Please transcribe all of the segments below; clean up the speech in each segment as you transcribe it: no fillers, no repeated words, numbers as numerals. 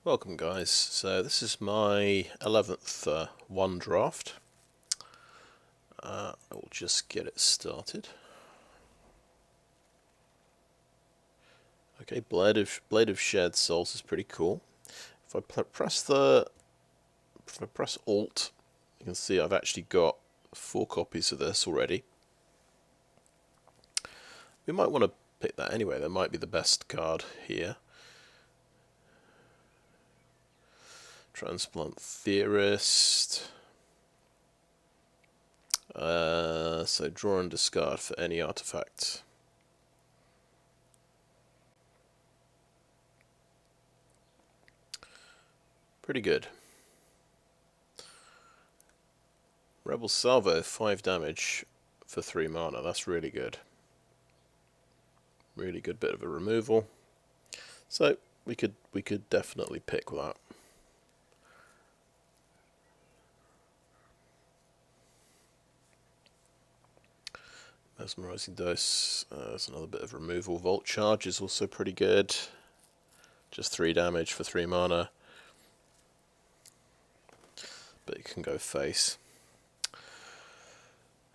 Welcome guys, so this is my 11th one draft. I will just get it started. Okay, Blade of Shared Souls is pretty cool. If I press Alt, you can see I've actually got 4 copies of this already. We might want to pick that anyway, that might be the best card here. Transplant Theorist. So draw and discard for any artifact. Pretty good. Rebel Salvo, 5 damage for 3 mana. That's really good. Really good bit of a removal. So we could definitely pick that. Mesmerizing Dose, there's another bit of removal. Volt Charge is also pretty good. Just 3 damage for 3 mana. But you can go face.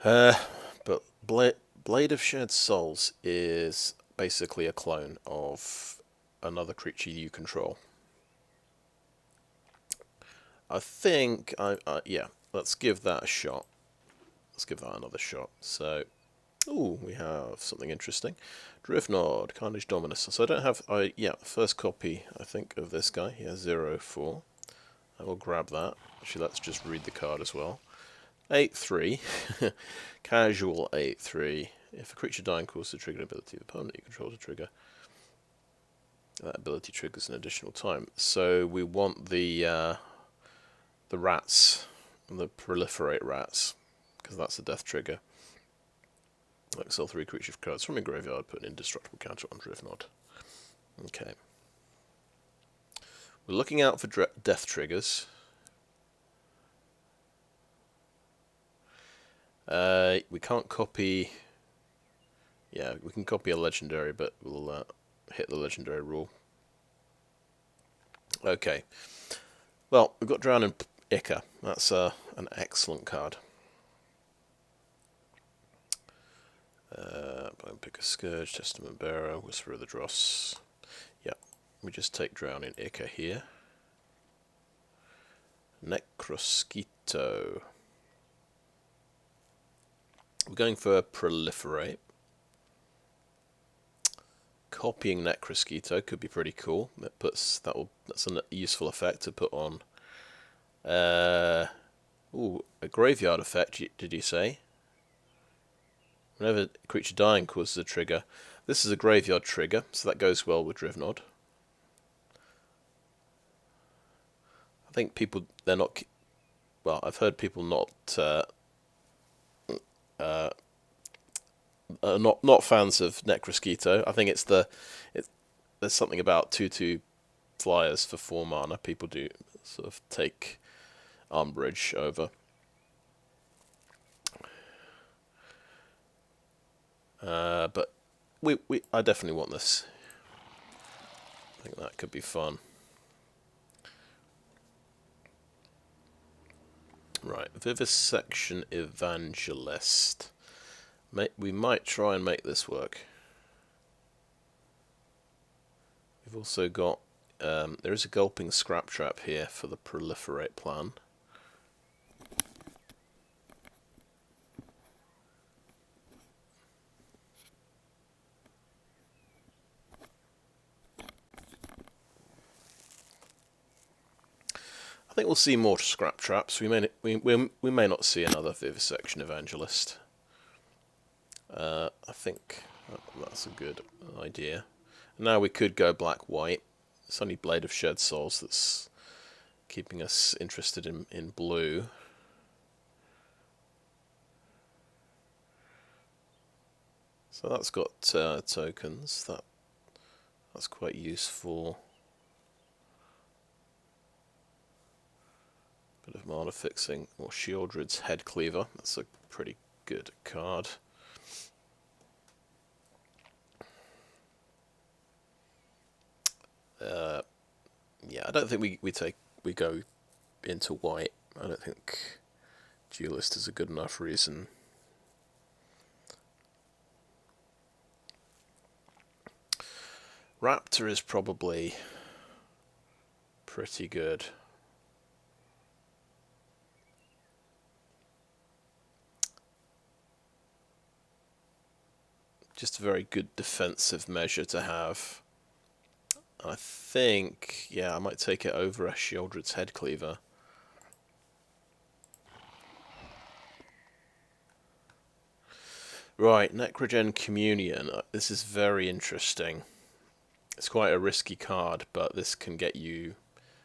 But Blade of Shared Souls is basically a clone of another creature you control. I think, yeah, let's give that a shot. Let's give that another shot. So, ooh, we have something interesting. Drivnod, Carnage Dominus. So I don't have, yeah, first copy, I think, of this guy. He has 0/4. I will grab that. Actually, let's just read the card as well. 8/3. Casual 8/3. If a creature dying causes the trigger ability of the opponent you control to trigger, that ability triggers an additional time. So we want the rats, the proliferate rats, because that's the death trigger. Exile 3 creature cards from your graveyard, put an indestructible counter on Drivnod. Okay. We're looking out for death triggers. We can't copy. Yeah, we can copy a legendary, but we'll hit the legendary rule. Okay. Well, we've got Drown in Ichor. That's an excellent card. Pick a Scourge, Testament Bearer, Whisper of the Dross. Yeah, we just take Drown in Ichor here. Necrosquito. We're going for Proliferate. Copying Necrosquito could be pretty cool. That's a useful effect to put on. Ooh, a graveyard effect. Did you say? Whenever a creature dying causes a trigger, this is a graveyard trigger, so that goes well with Drivnod. I think they're not. Well, I've heard people not not fans of Necrosquito. I think there's something about 2/2 flyers for 4 mana. People do sort of take umbrage over. But I definitely want this. I think that could be fun. Right, Vivisection Evangelist. We might try and make this work. We've also got, there is a Gulping Scrap Trap here for the Proliferate plan. I think we'll see more Scrap Traps. We may not see another Vivisection Evangelist. I think that's a good idea. Now we could go black-white. It's only Blade of Shared Souls that's keeping us interested in blue. So that's got tokens. That's quite useful. Bit of mana fixing. Or Shieldred's Head Cleaver. That's a pretty good card. Yeah, I don't think we go into white. I don't think Duelist is a good enough reason. Raptor is probably pretty good. Just a very good defensive measure to have. I think, yeah, I might take it over a Sheoldred's Headcleaver. Right, Necrogen Communion. This is very interesting. It's quite a risky card, but this can get you...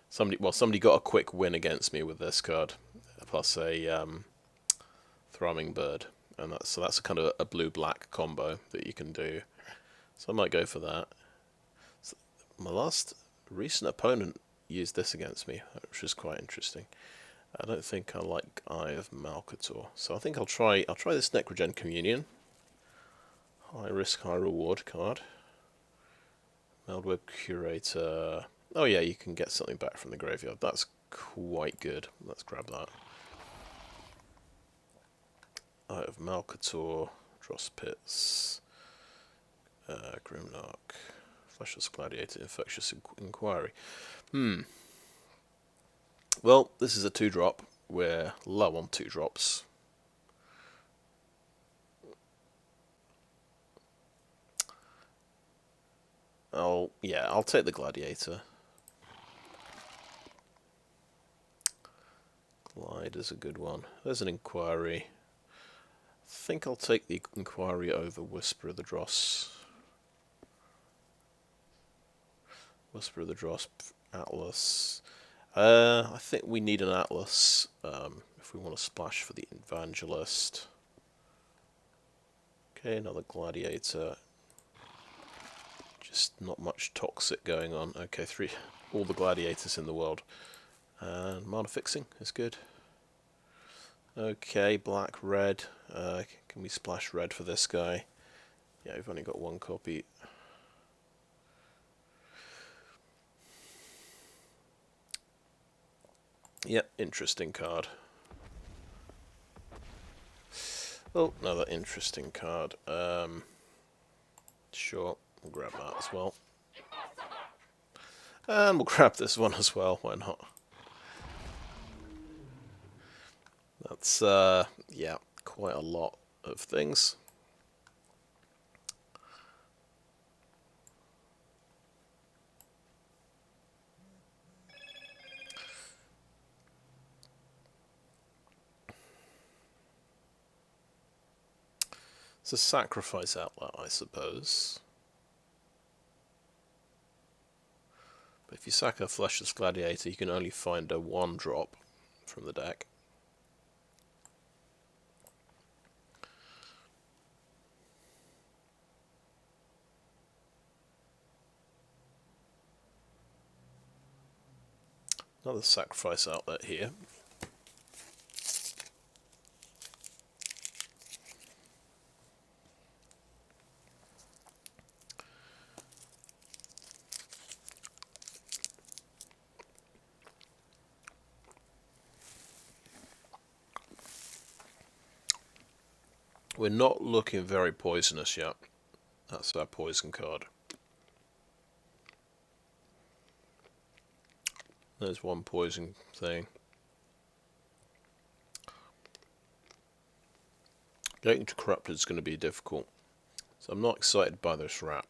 Somebody got a quick win against me with this card, plus a Thrumming Bird. And that's a kind of a blue-black combo that you can do. So I might go for that. So my last recent opponent used this against me, which is quite interesting. I don't think I like Eye of Malcator, so I think I'll try this Necrogen Communion. High risk, high reward card. Meldweb Curator. Oh yeah, you can get something back from the graveyard. That's quite good. Let's grab that. Eye of Malcator, Dross Pits, Grimnark, Fleshless Gladiator, Infectious Inquiry. Well, this is a 2-drop. We're low on 2-drops. I'll take the Gladiator. Glide is a good one. There's an Inquiry. I think I'll take the Inquiry over Whisper of the Dross. Whisper of the Dross, Atlas. I think we need an Atlas if we want to splash for the Evangelist. Okay, another Gladiator. Just not much toxic going on. Okay, all the Gladiators in the world. And mana fixing is good. Okay, black, red. Can we splash red for this guy? Yeah, we've only got one copy. Yep, interesting card. Oh, another interesting card. Sure, we'll grab that as well. And we'll grab this one as well, why not? That's, yeah, quite a lot of things. It's a sacrifice outlet, I suppose. But if you sack a Fleshless Gladiator, you can only find a 1-drop from the deck. Another sacrifice outlet here. We're not looking very poisonous yet. That's our poison card. There's one poison thing. Getting to Corrupted is going to be difficult. So I'm not excited by this rat.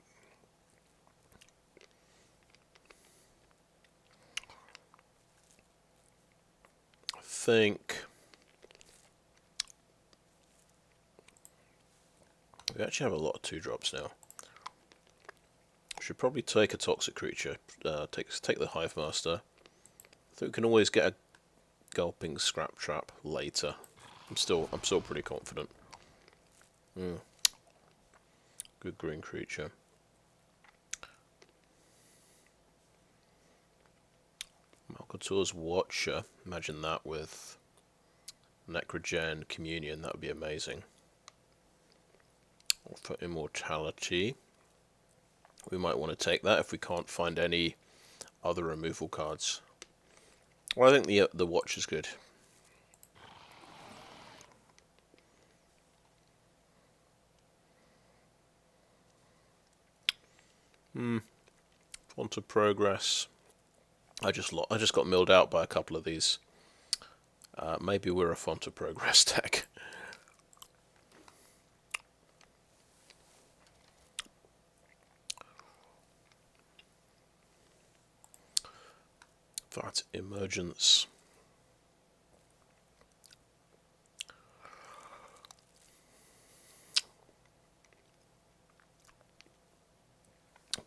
I think we actually have a lot of 2-drops now. Should probably take a toxic creature. Take the Hivemaster. I think we can always get a Gulping Scrap Trap later. I'm still pretty confident. Good green creature. Malcator's Watcher. Imagine that with Necrogen Communion. That would be amazing. For Immortality, we might want to take that if we can't find any other removal cards. Well, I think the watch is good. Font of Progress. I just got milled out by a couple of these. Maybe we're a Font of Progress deck. Vat Emergence.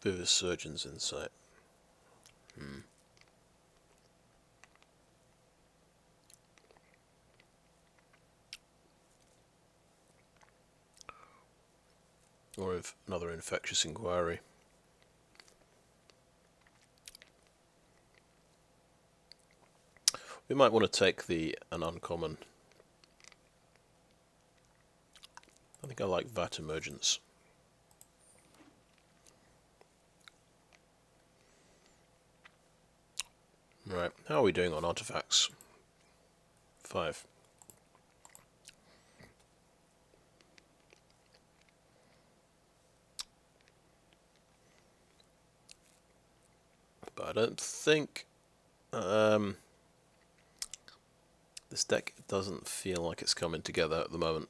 Vivid Surgeon's Insight. Or if another Infectious Inquiry. We might want to take an uncommon. I think I like Vat Emergence. Right, how are we doing on artifacts? 5. But I don't think this deck doesn't feel like it's coming together at the moment.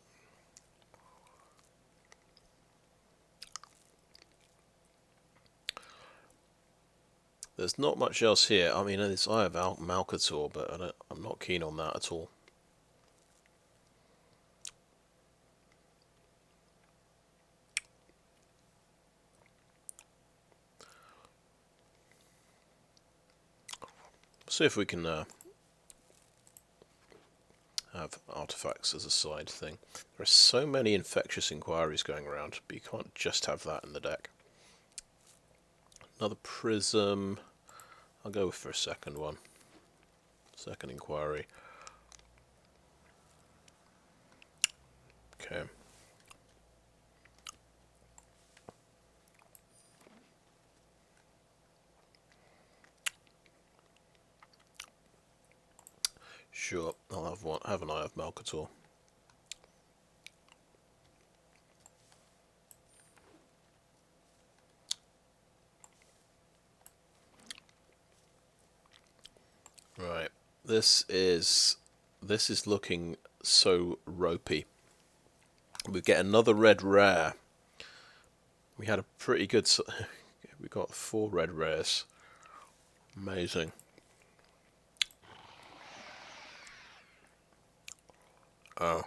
There's not much else here. I mean, it's I have Malcator, but I'm not keen on that at all. See if we can have artifacts as a side thing. There are so many Infectious Inquiries going around, but you can't just have that in the deck. Another Prism. I'll go for a second one. Second Inquiry. Okay. Sure, I'll have one. Have an eye of Malcator. Right. This is looking so ropey. We get another red rare. We had a pretty good. We got 4 red rares. Amazing. Oh.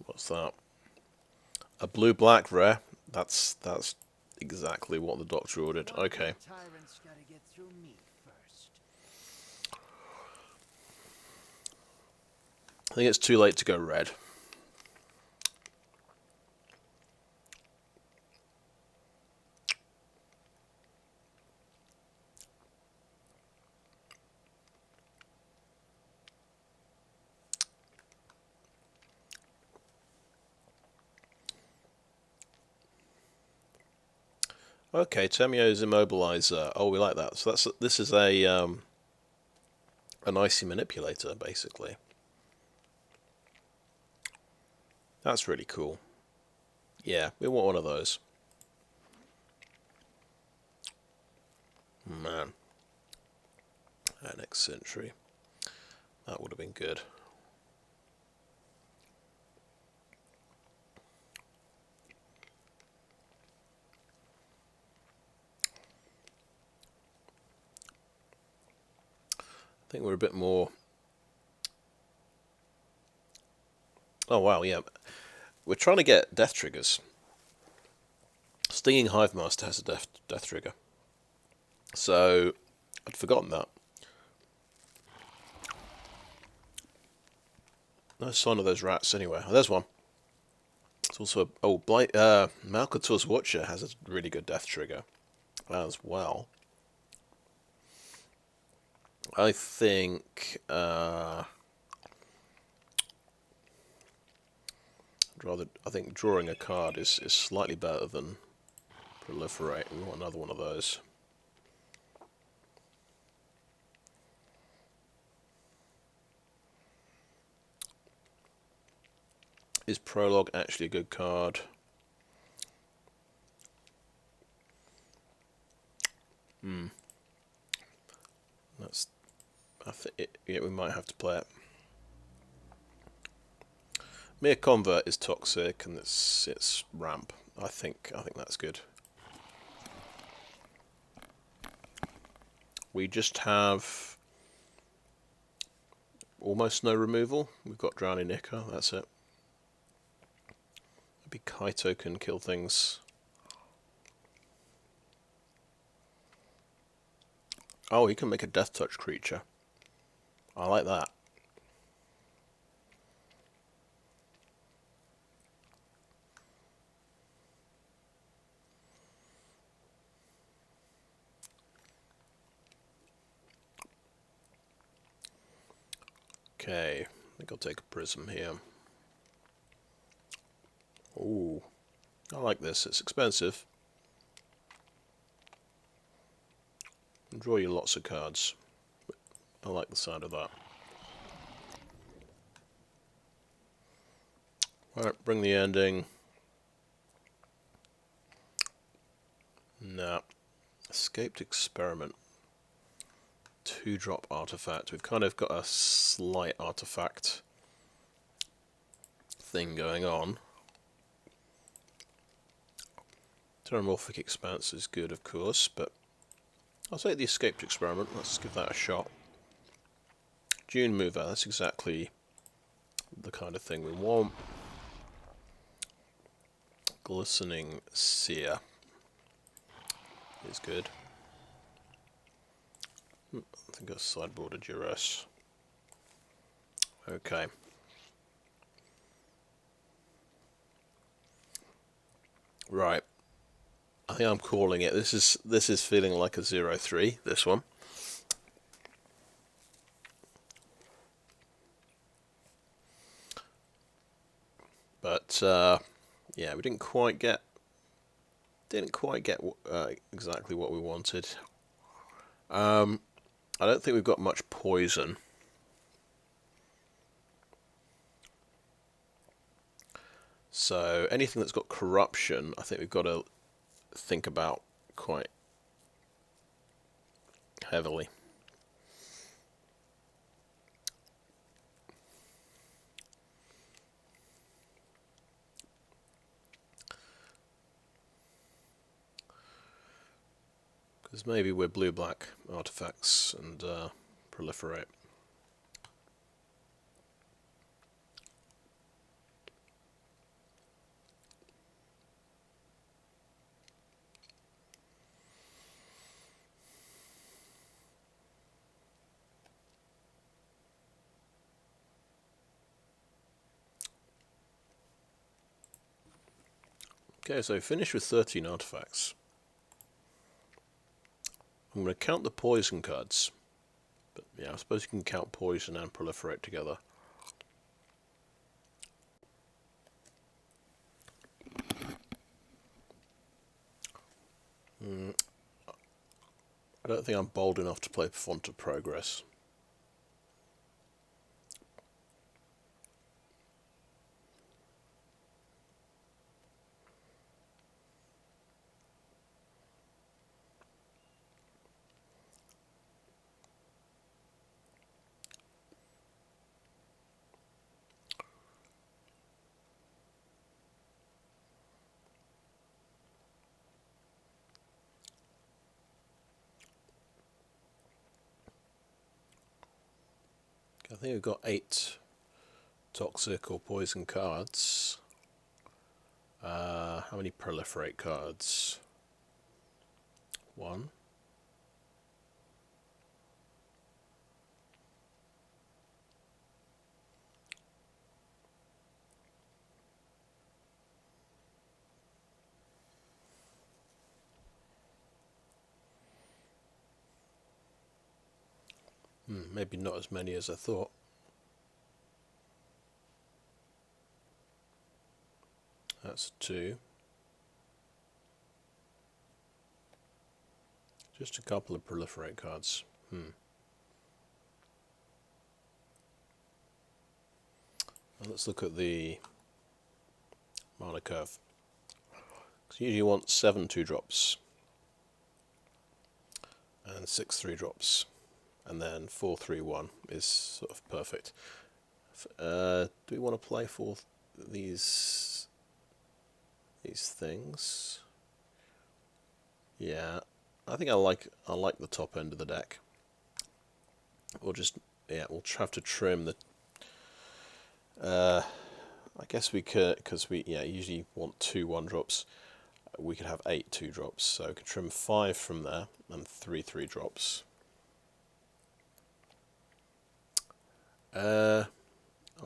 What's that? A blue-black rare? That's exactly what the doctor ordered. Okay. I think it's too late to go red. Okay, Tamiyo's Immobilizer. Oh, we like that. So this is an icy manipulator, basically. That's really cool. Yeah, we want one of those. Man. Annex Sentry. That would have been good. I think we're a bit more... Oh, wow, yeah. We're trying to get death triggers. Stinging Hivemaster has a death trigger. So, I'd forgotten that. No sign of those rats anywhere. Oh, there's one. It's also Malcator's Watcher has a really good death trigger as well. I think I think drawing a card is slightly better than Proliferate. We want another one of those. Is Prologue actually a good card? That's. I think yeah, we might have to play it. Mere Convert is toxic, and it's ramp. I think that's good. We just have almost no removal. We've got Drowning Ichor. That's it. Maybe Kaito can kill things. Oh, he can make a Death Touch creature. I like that. Okay, I think I'll take a Prism here. Ooh, I like this. It's expensive. Draw you lots of cards. I like the sound of that. Alright, bring the ending. Nah. Escaped Experiment. 2-drop artifact. We've kind of got a slight artifact thing going on. Terramorphic Expanse is good, of course, but I'll take the Escaped Experiment. Let's give that a shot. Dune Mover, that's exactly the kind of thing we want. Glistening Seer is good. I think I sideboarded Duress. Okay. Right. I think I'm calling it. This is feeling like a 0-3, this one. But yeah, we didn't quite get exactly what we wanted. I don't think we've got much poison. So anything that's got corruption, I think we've got to think about quite heavily. Because maybe we're blue-black artifacts and proliferate. Okay, so finish with 13 artifacts. I'm going to count the poison cards. But yeah, I suppose you can count poison and proliferate together. I don't think I'm bold enough to play Font of Progress. I think we've got 8 toxic or poison cards. How many proliferate cards? 1. Maybe not as many as I thought. That's 2. Just a couple of proliferate cards. Let's look at the mana curve. Because usually you want 7 2-drops and 6 3-drops, and then 4 3 1 is sort of perfect. Do we want to play for these things? Yeah, I think I like the top end of the deck. We'll just we'll have to trim the. I guess we could, because we usually want 2 1-drops. We could have 8 2-drops, so we could trim 5 from there and 3 3-drops. I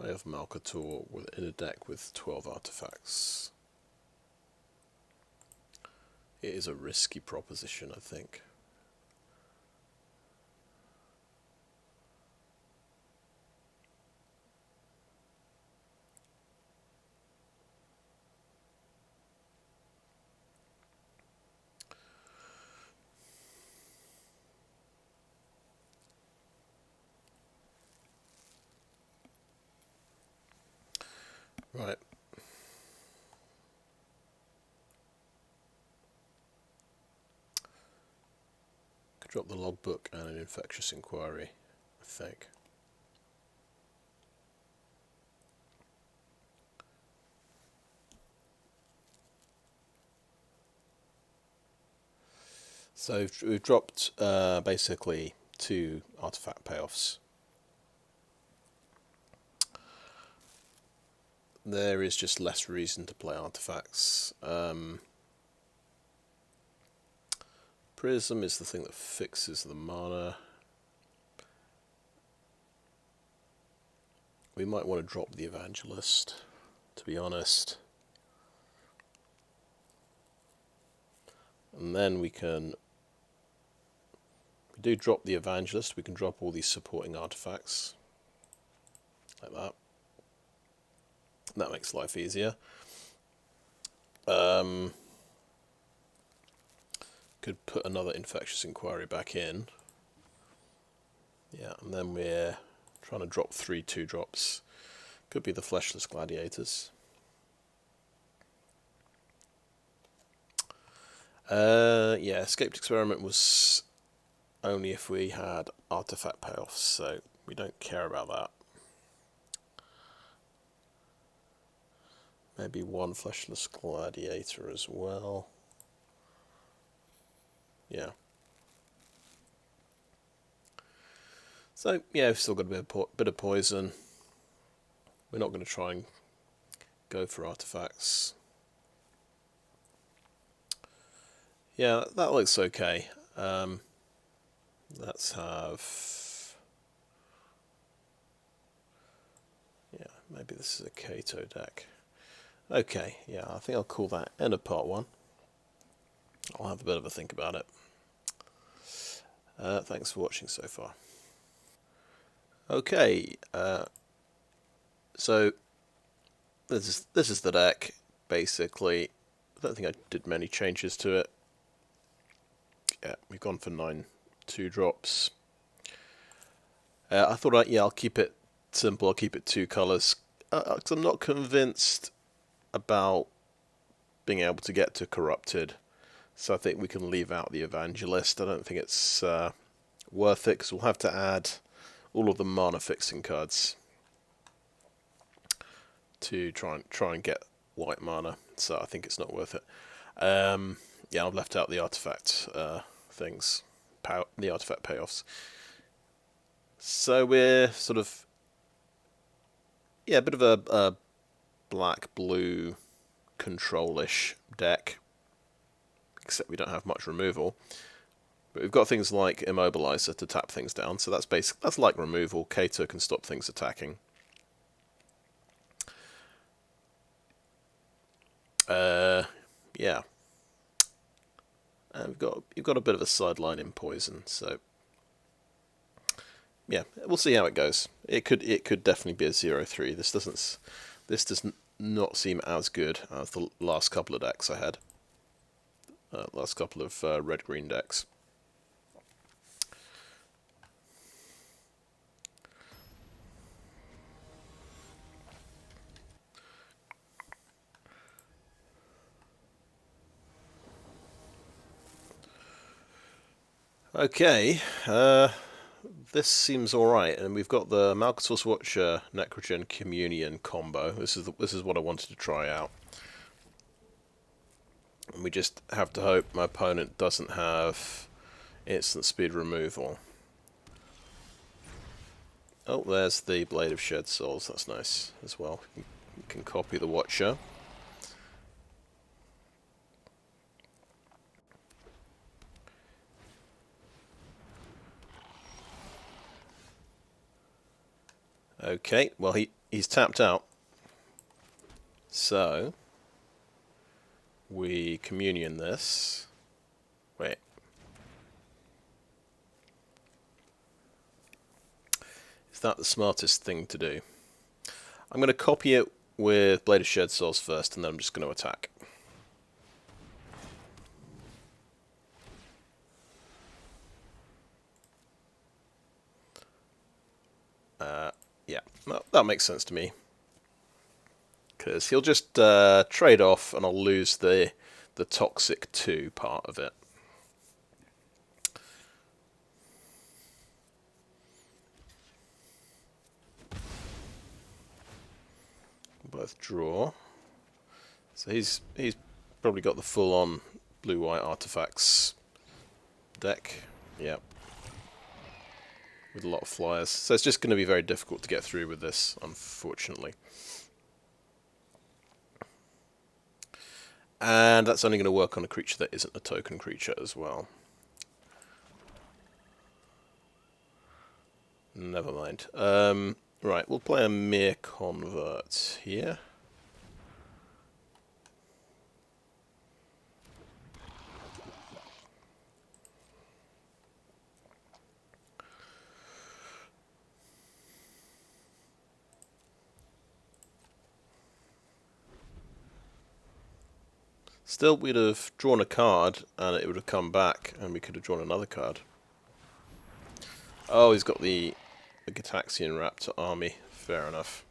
have Malcator in a deck with 12 artifacts. It is a risky proposition, I think. Right. Could drop the logbook and an Infectious Inquiry, I think. So we've dropped basically 2 artifact payoffs. There is just less reason to play artifacts. Prism is the thing that fixes the mana. We might want to drop the Evangelist, to be honest. And then we can... If we do drop the Evangelist, we can drop all these supporting artifacts. Like that. That makes life easier. Could put another Infectious Inquiry back in. Yeah, and then we're trying to drop 3 2-drops. Could be the Fleshless Gladiators. Yeah, Escaped Experiment was only if we had artifact payoffs, so we don't care about that. Maybe 1 Fleshless Gladiator as well. Yeah. So, yeah, we've still got a bit of poison. We're not going to try and go for artifacts. Yeah, that looks okay. Let's have... Yeah, maybe this is a Kaito deck. Okay, yeah, I think I'll call that end of part 1. I'll have a bit of a think about it. Thanks for watching so far. Okay, so this is the deck, basically. I don't think I did many changes to it. Yeah, we've gone for 9 2-drops. I thought, I'll keep it simple. I'll keep it 2 colours. Because I'm not convinced about being able to get to Corrupted. So I think we can leave out the Evangelist. I don't think it's worth it, because we'll have to add all of the mana fixing cards to try and get white mana. So I think it's not worth it. Yeah, I've left out the artifact things, the artifact payoffs. So we're sort of, a bit of a black-blue control-ish deck, except we don't have much removal. But we've got things like Immobilizer to tap things down, so that's like removal. Kaito can stop things attacking. Yeah. And you've got a bit of a sideline in poison, so yeah, we'll see how it goes. It could definitely be a 0-3. This does not seem as good as the last couple of decks I had. Last couple of red-green decks. Okay, this seems alright, and we've got the Malcator's Watcher Necrogen Communion combo. This is what I wanted to try out. And we just have to hope my opponent doesn't have instant speed removal. Oh, there's the Blade of Shed Souls. That's nice as well. We can copy the Watcher. Okay, well he's tapped out. So we communion this. Wait. Is that the smartest thing to do? I'm going to copy it with Blade of Shed Souls first, and then I'm just going to attack. Yeah, that makes sense to me. Because he'll just trade off, and I'll lose the Toxic 2 part of it. Both draw. So he's probably got the full-on blue-white artifacts deck. Yep. With a lot of flyers. So it's just going to be very difficult to get through with this, unfortunately. And that's only going to work on a creature that isn't a token creature as well. Never mind. Right, we'll play a mere convert here. Still, we'd have drawn a card, and it would have come back, and we could have drawn another card. Oh, he's got the Gitaxian Raptor army. Fair enough.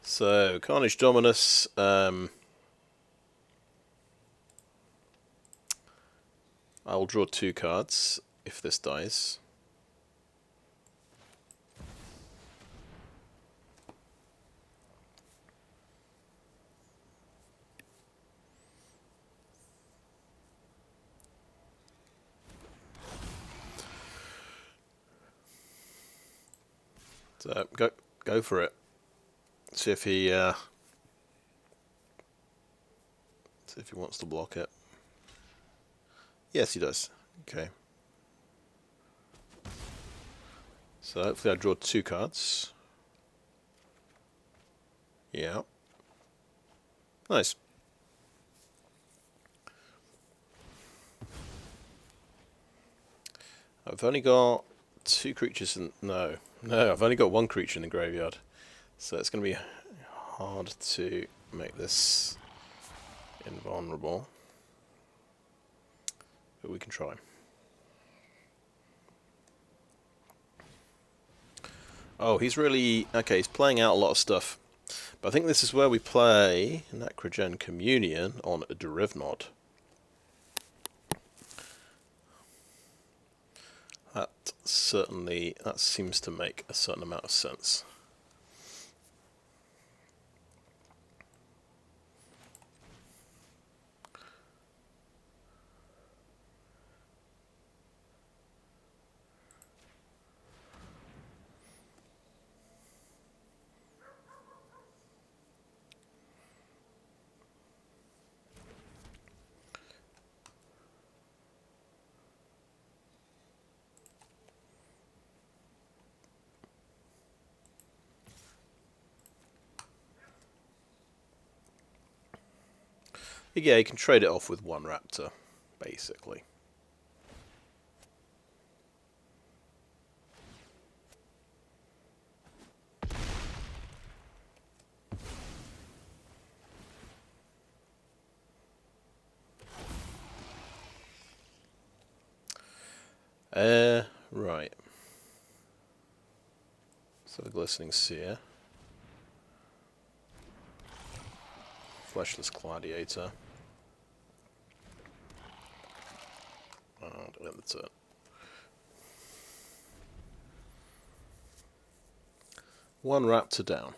So, Carnage Dominus. I'll draw 2 cards if this dies. So go for it. See if he wants to block it. Yes, he does. Okay. So hopefully I draw 2 cards. Yeah. Nice. I've only got 2 creatures in... No, I've only got 1 creature in the graveyard. So it's going to be hard to make this invulnerable. But we can try. Oh, he's really... Okay, he's playing out a lot of stuff. But I think this is where we play Necrogen Communion on a Drivnod. That seems to make a certain amount of sense. Yeah, you can trade it off with 1 Raptor, basically. Right. So the Glistening Seer. Fleshless Gladiator. the turn. One Raptor down.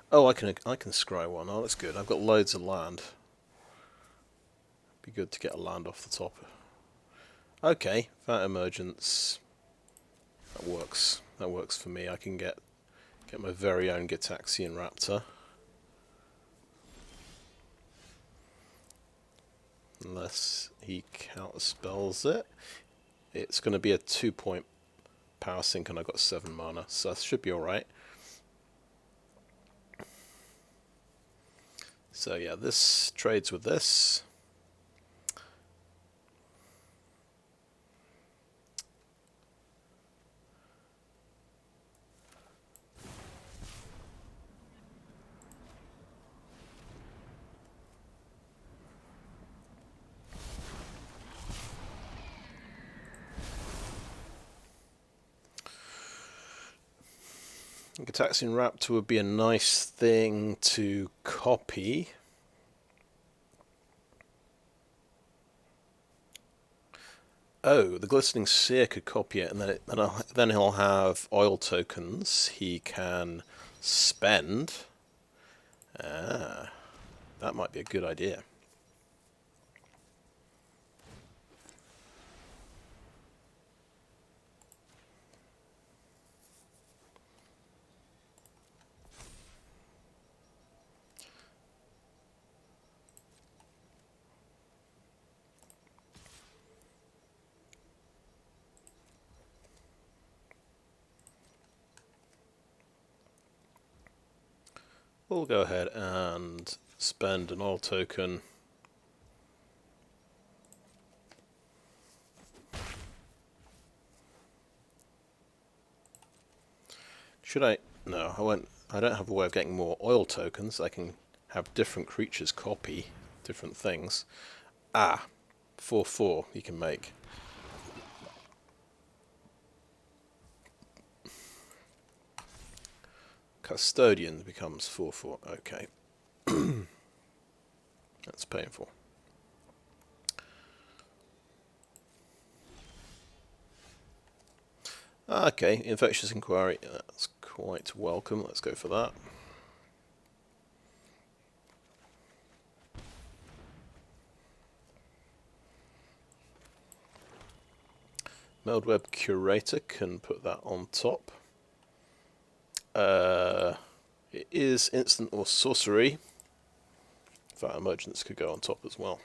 Oh, I can scry one. Oh, that's good. I've got loads of land. Be good to get a land off the top. Okay, Vat Emergence. That works. That works for me. I can get my very own Gitaxian Raptor. Unless he counterspells it. It's going to be a 2-point power sink and I've got 7 mana, so that should be alright. So yeah, this trades with this. Gitaxian Raptor would be a nice thing to copy. Oh, the Glistening Seer could copy it, and then he'll have oil tokens he can spend. Ah, that might be a good idea. We'll go ahead and spend an oil token. Should I? No, I won't. I don't have a way of getting more oil tokens. I can have different creatures copy different things. Ah, 4/4 you can make. Custodian becomes 4/4. Okay. That's painful. Okay, Infectious Inquiry. That's quite welcome. Let's go for that. Meldweb Curator can put that on top. It is instant or sorcery. Vat Emergence could go on top as well.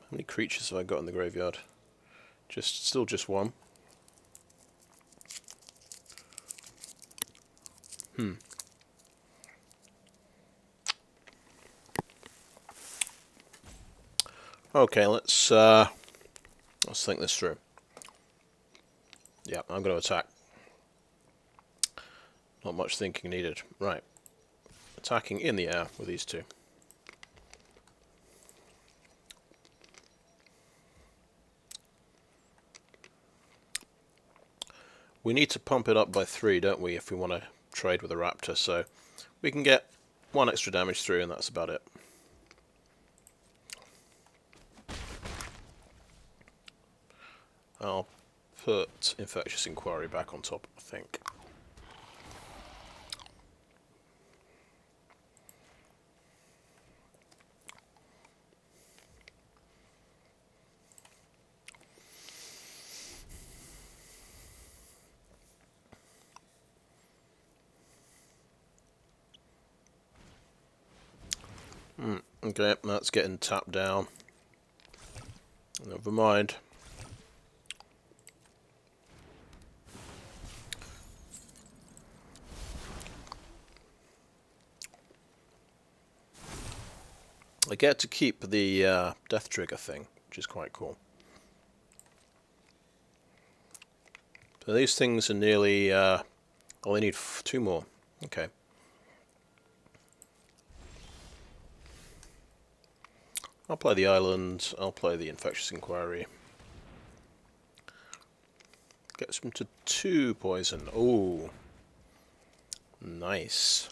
How many creatures have I got in the graveyard? Still just one. Okay, let's think this through. Yeah, I'm going to attack. Not much thinking needed. Right. Attacking in the air with these two. We need to pump it up by 3, don't we, if we want to trade with a Raptor, so we can get 1 extra damage through and that's about it. I'll put Infectious Inquiry back on top, I think. Okay, that's getting tapped down. Never mind. I get to keep the Death Trigger thing, which is quite cool. So these things are nearly... I only need 2 more. Okay. I'll play the island, I'll play the Infectious Inquiry. Gets him to 2 poison. Oh, nice.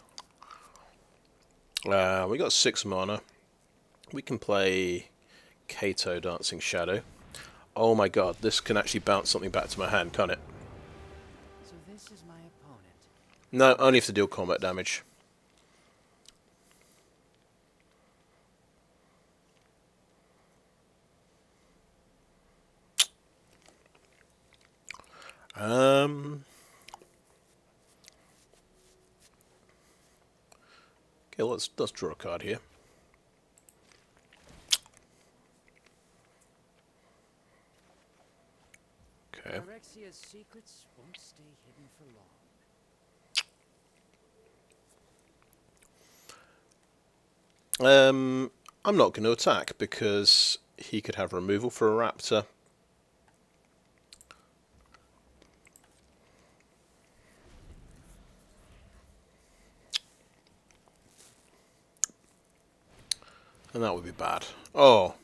We got 6 mana. We can play Kaito, Dancing Shadow. Oh my god, this can actually bounce something back to my hand, can't it? So this is my opponent. No, only if to deal combat damage. Okay, let's draw a card here. Okay. Phyrexia's secrets won't stay hidden for long. I'm not going to attack because he could have removal for a raptor. And that would be bad. Oh!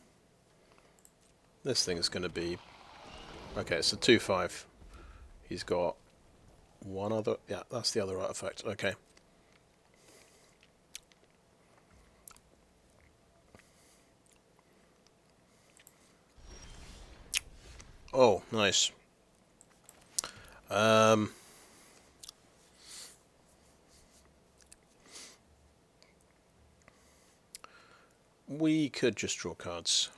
This thing is going to be... Okay, it's a 2/5. He's got one other... Yeah, that's the other artifact. Okay. Oh, nice. We could just draw cards.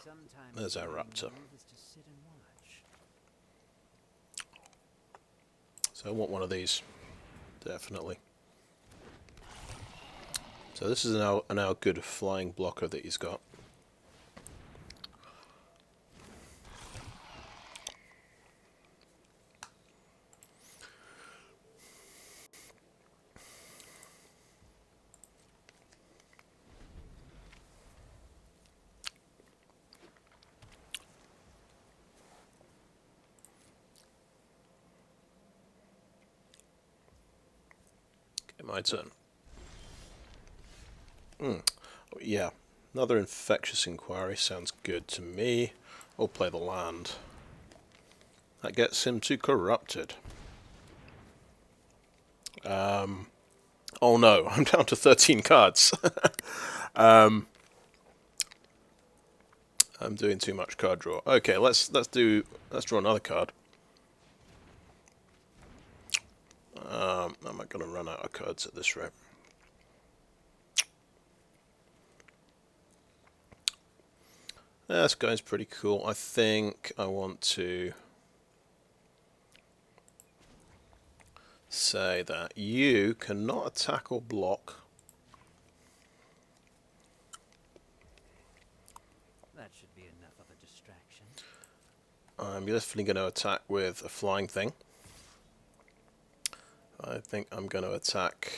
Sometimes There's our raptor. So I want one of these. Definitely. So this is now good flying blocker that he's got. Okay, my turn. Yeah, another Infectious Inquiry sounds good to me. We'll play the land. That gets him to Corrupted. Oh no, I'm down to 13 cards. I'm doing too much card draw. Okay, let's draw another card. Am I going to run out of cards at this rate? This guy's pretty cool. I think I want to say that you cannot attack or block. That should be enough of a distraction. I'm definitely going to attack with a flying thing. I think I'm going to attack...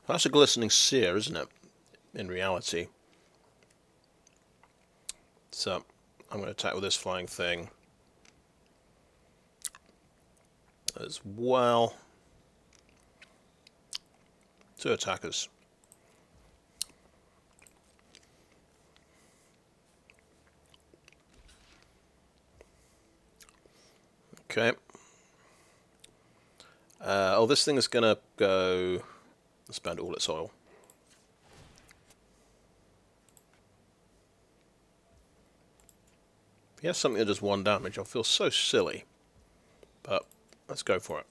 That's a Glistening Seer, isn't it? In reality. So, I'm going to attack with this flying thing as well. 2 attackers. Okay. Oh, this thing is going to go... spend all its oil. If he has something that does 1 damage, I'll feel so silly. But, let's go for it.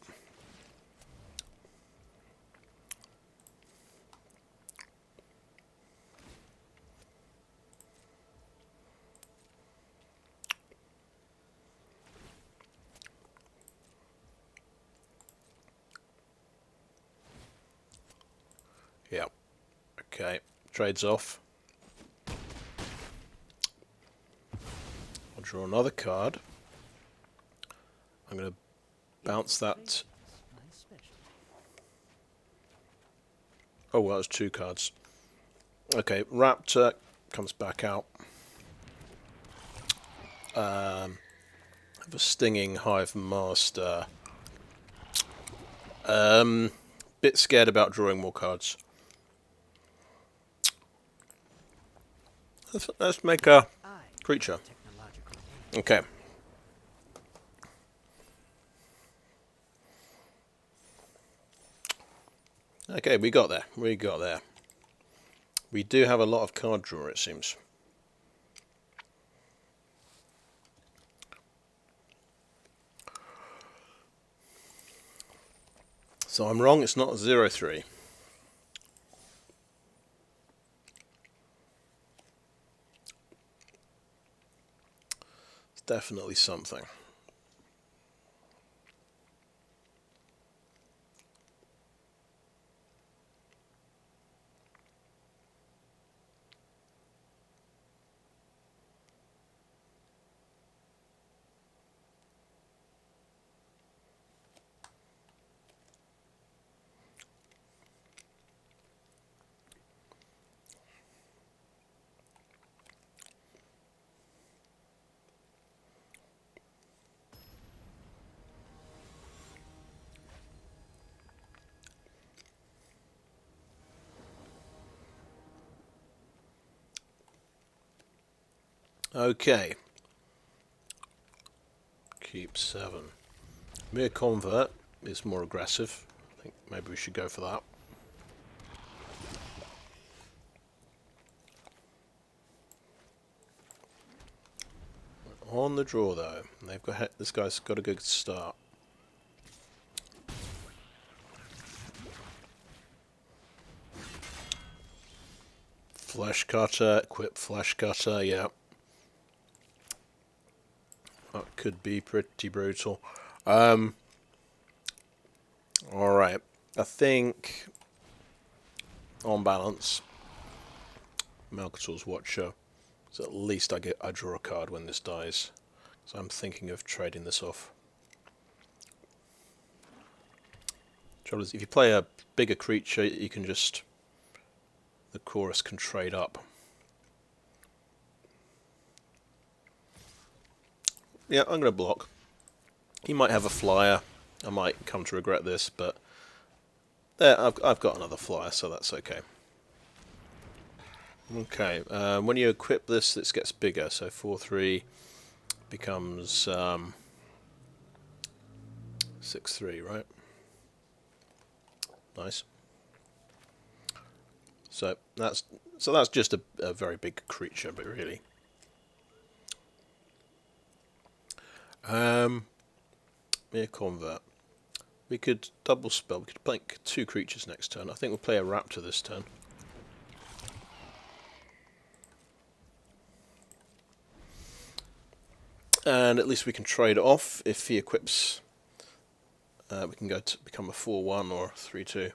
Yeah. Okay. Trades off. I'll draw another card. I'm going to bounce that. Oh, well, it's 2 cards. Okay, Raptor comes back out. Have a Stinging Hivemaster. Bit scared about drawing more cards. Let's make a creature. Technological age. Okay. Okay, we got there. We got there. We do have a lot of card draw, it seems. So I'm wrong, it's not 0-3. It's definitely something. Okay. Keep 7. Mere Convert is more aggressive. I think maybe we should go for that. On the draw though, they've got this guy's got a good start. Flesh Cutter, equip Flesh Cutter, yeah. That could be pretty brutal. Alright, I think on balance, Malcator's Watcher. So at least I draw a card when this dies. So I'm thinking of trading this off. Trouble is, if you play a bigger creature, you can just... the chorus can trade up. Yeah, I'm going to block. He might have a flyer. I might come to regret this, but... there, I've got another flyer, so that's okay. Okay, when you equip this, this gets bigger. So 4/3 becomes 6/3, right? Nice. So that's just a very big creature, but really. Mere Convert. We could double spell. We could play 2 creatures next turn. I think we'll play a Raptor this turn. And at least we can trade off if he equips. We can go to become a 4/1 or 3/2.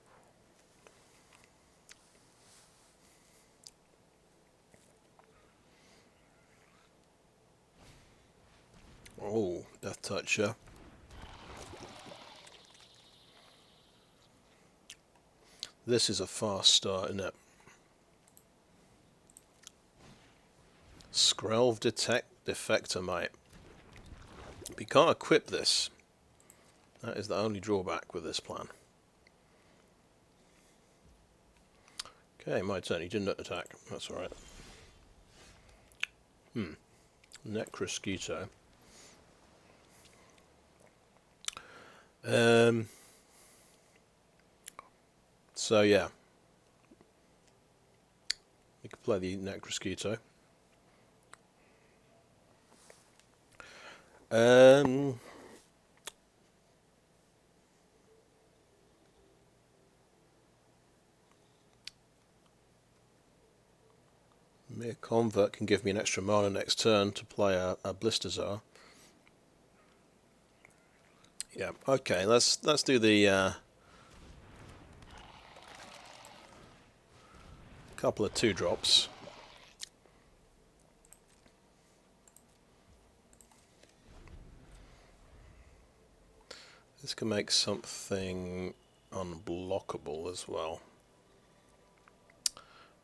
Oh, Death Toucher. This is a fast start, isn't it? Skrelv Defector, mate. We can't equip this. That is the only drawback with this plan. Okay, my turn. He didn't attack. That's alright. Necrosquito. So yeah. We could play the Necrosquito. Mere Convert can give me an extra mana next turn to play a Blisterzar. Yeah, okay, let's do the couple of 2-drops. This can make something unblockable as well.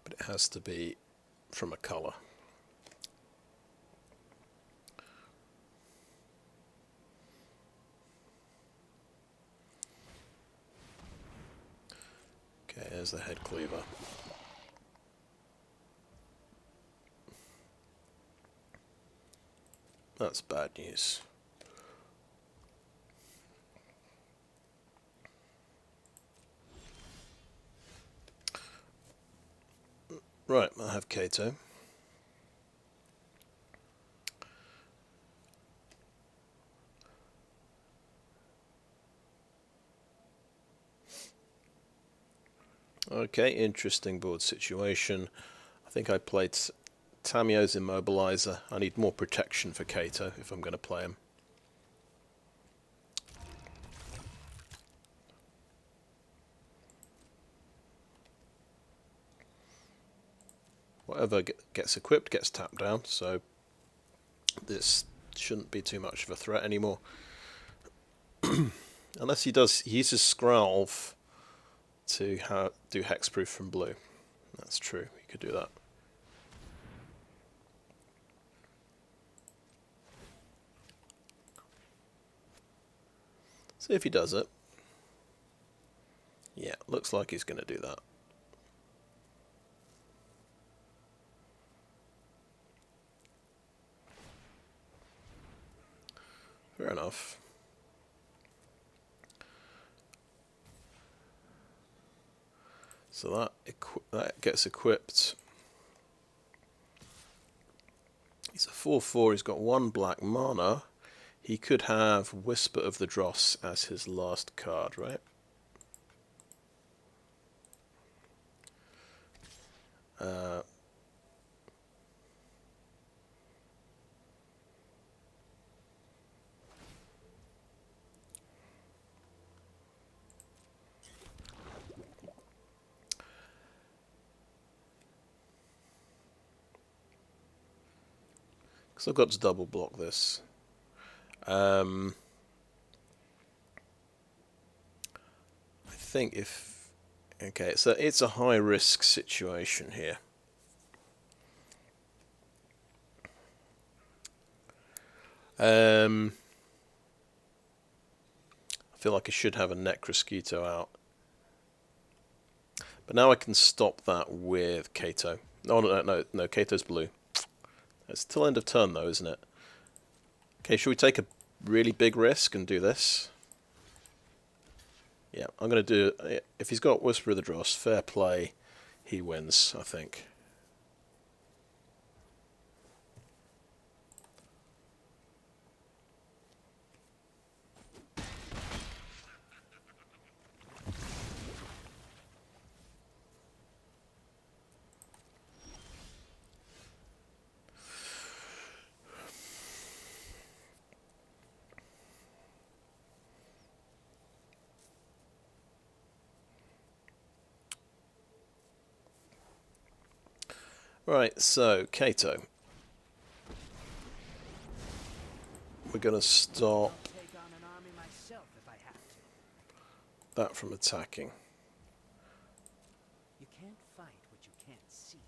But it has to be from a colour. there's the head cleaver. That's bad news. Right, I have Kaito. Okay, interesting board situation. I think I played Tamiyo's Immobilizer. I need more protection for Kaito if I'm going to play him. Whatever gets equipped gets tapped down, so this shouldn't be too much of a threat anymore. Unless he uses Skralv to do hexproof from blue. That's true, he could do that. See if he does it. Yeah, looks like he's going to do that. Fair enough. So that gets equipped. He's a 4/4, he's got 1 black mana. He could have Whisper of the Dross as his last card, right? Because I've got to double block this. I think if... Okay, so it's a high risk situation here. I feel like I should have a Necrosquito out. But now I can stop that with Kaito. No, Kaito's blue. It's till end of turn though, isn't it? Okay, should we take a really big risk and do this? Yeah, I'm going to do... If he's got Whisper of the Dross, fair play, he wins, I think. Right, so, Kaito. We're going to stop Take on an army myself if I have to. that from attacking. You can't fight what you can't see.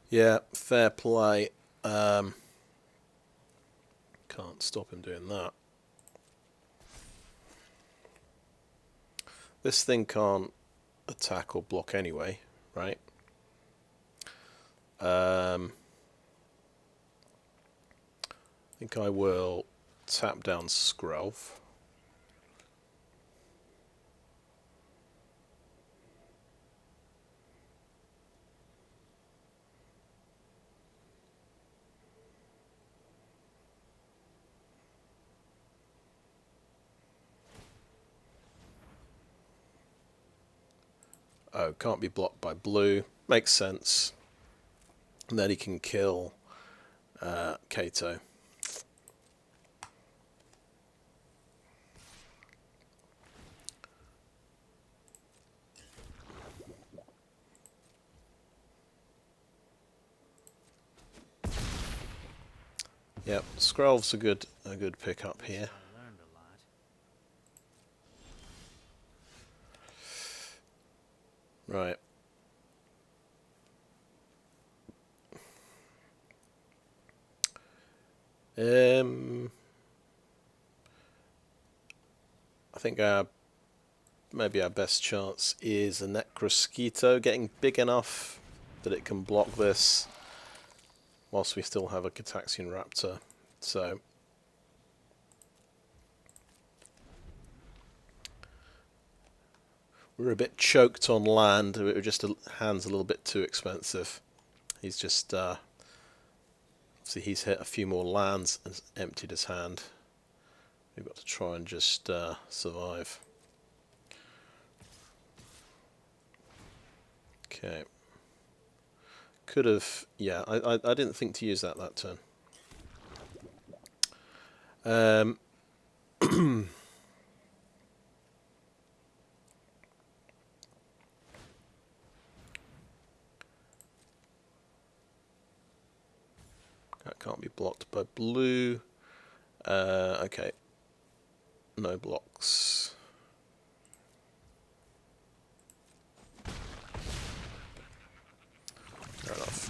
Yeah, fair play. Can't stop him doing that. This thing can't attack or block anyway, right? I think I will tap down Skrelv. Oh, can't be blocked by blue. Makes sense. And then he can kill Kaito. Yep, Skrelv's a good pickup here. I learned a lot. Right. I think maybe our best chance is a Necrosquito getting big enough that it can block this whilst we still have a Gitaxian Raptor. So we're a bit choked on land. We're just hand's a little bit too expensive. He's just obviously he's hit a few more lands and emptied his hand. We've got to try and just survive. Okay. Could have, yeah, I didn't think to use that turn. That can't be blocked by blue. Okay. No blocks. Fair enough.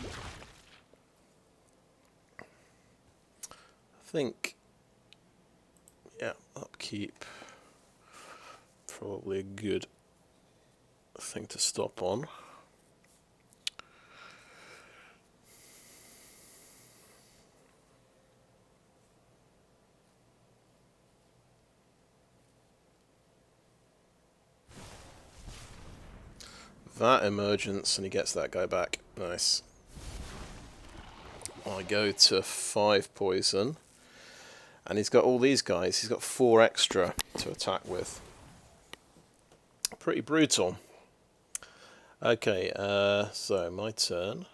I think, yeah, upkeep. Probably a good thing to stop on. Vat Emergence, and he gets that guy back. Nice. I go to 5 poison, and he's got all these guys. He's got 4 extra to attack with. Pretty brutal. Okay, so my turn.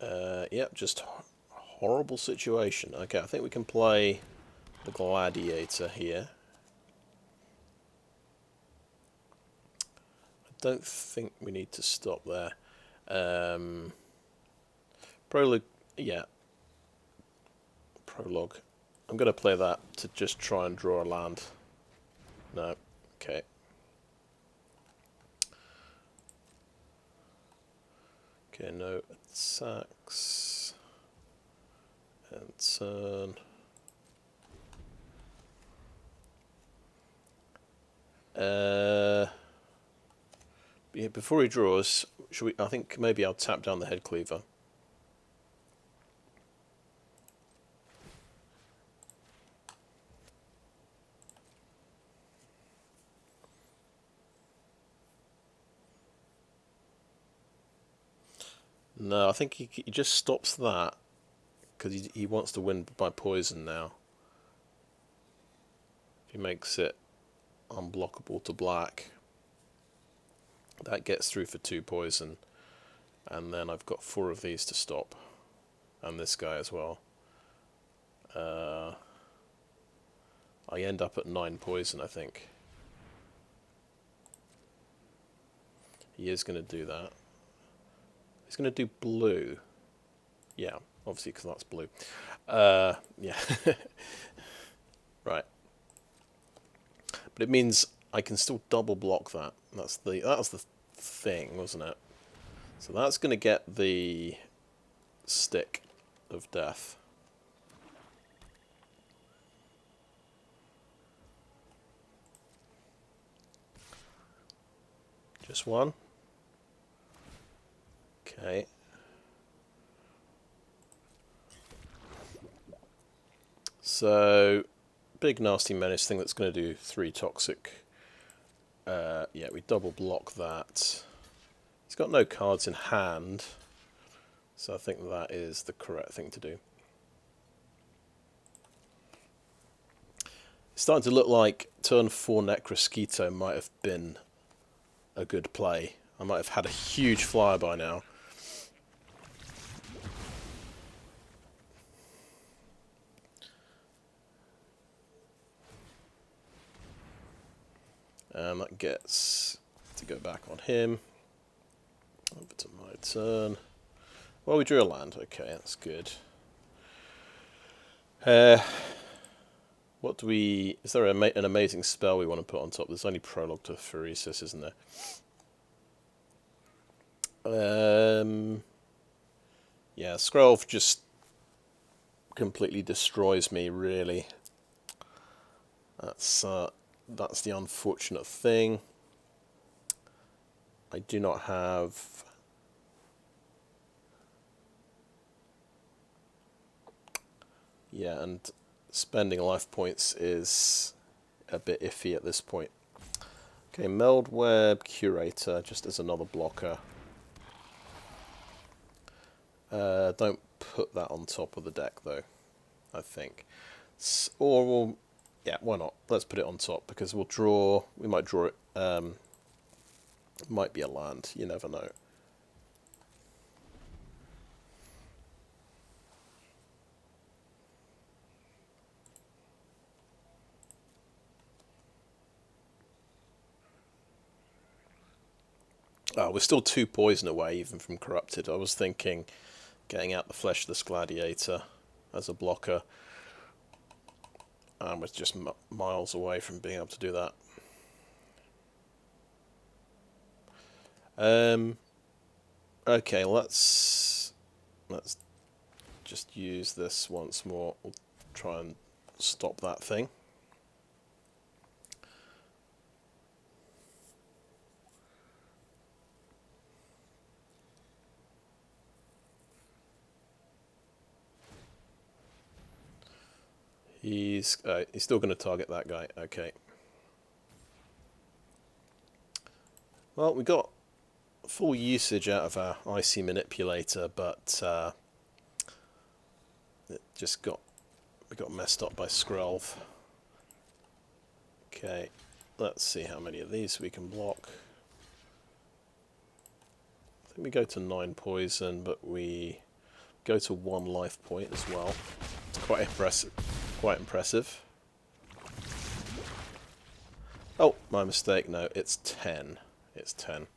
Yep, just horrible situation. Okay, I think we can play the Gladiator here. I don't think we need to stop there. Prologue, yeah. Prologue. I'm going to play that to just try and draw a land. No, okay. Okay, no attacks. And turn. Yeah, before he draws, should we? I think maybe I'll tap down the head cleaver. No, I think he just stops that because he wants to win by poison now. He makes it unblockable to black. That gets through for 2 poison, and then I've got 4 of these to stop, and this guy as well. I end up at 9 poison, I think. He is going to do that. He's going to do blue. Yeah, obviously because that's blue. Yeah. Right. But it means I can still double block that. That was the thing, wasn't it? So that's going to get the stick of death. Just one. Okay. So, big nasty menace thing that's going to do 3 toxic. Yeah, we double block that. He's got no cards in hand, so I think that is the correct thing to do. It's starting to look like turn 4 Necrosquito might have been a good play. I might have had a huge flyer by now. And that gets to go back on him. Over to my turn. Well, we drew a land. Okay, that's good. What do we... Is there an amazing spell we want to put on top? There's only Prologue to Pheresis, isn't there? Yeah, Scroll just completely destroys me, really. That's the unfortunate thing. I do not have... Yeah, and spending life points is a bit iffy at this point. Okay, Meldweb Curator, just as another blocker. Don't put that on top of the deck, though, I think. Or we'll... Yeah, why not? Let's put it on top, because we'll draw... We might draw it... might be a land, you never know. Oh, we're still 2 poison away, even from Corrupted. I was thinking getting out the Fleshless Gladiator as a blocker. And we're just miles away from being able to do that. Okay, let's just use this once more. We'll try and stop that thing. He's still going to target that guy. Okay. Well, we got full usage out of our Icy Manipulator, but it just got messed up by Skrelv. Okay, let's see how many of these we can block. I think we go to 9 poison, but we go to 1 life point as well. It's quite impressive. Quite impressive. Oh, my mistake. No, it's 10. It's 10.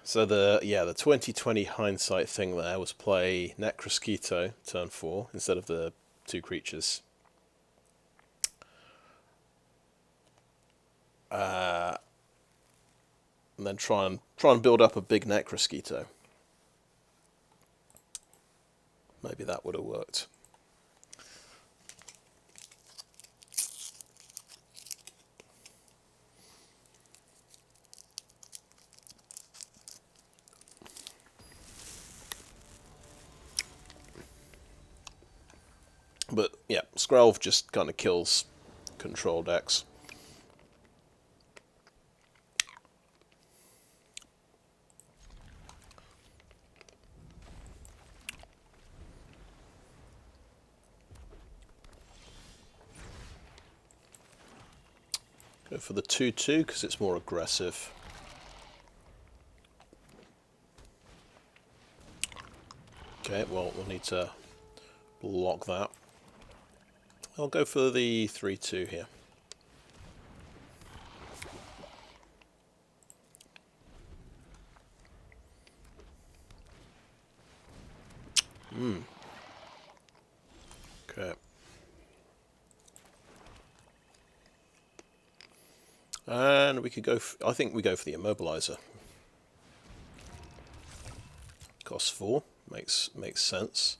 So the 2020 hindsight thing there was play Necrosquito turn 4 instead of the 2 creatures. And then try and build up a big Necrosquito. Maybe that would have worked. But yeah, Skrelv just kind of kills control decks. Go for the 2/2 because it's more aggressive. Okay, well, we'll need to block that. I'll go for the 3/2 here. Okay. And we could go... I think we go for the Immobilizer. Costs 4. Makes sense.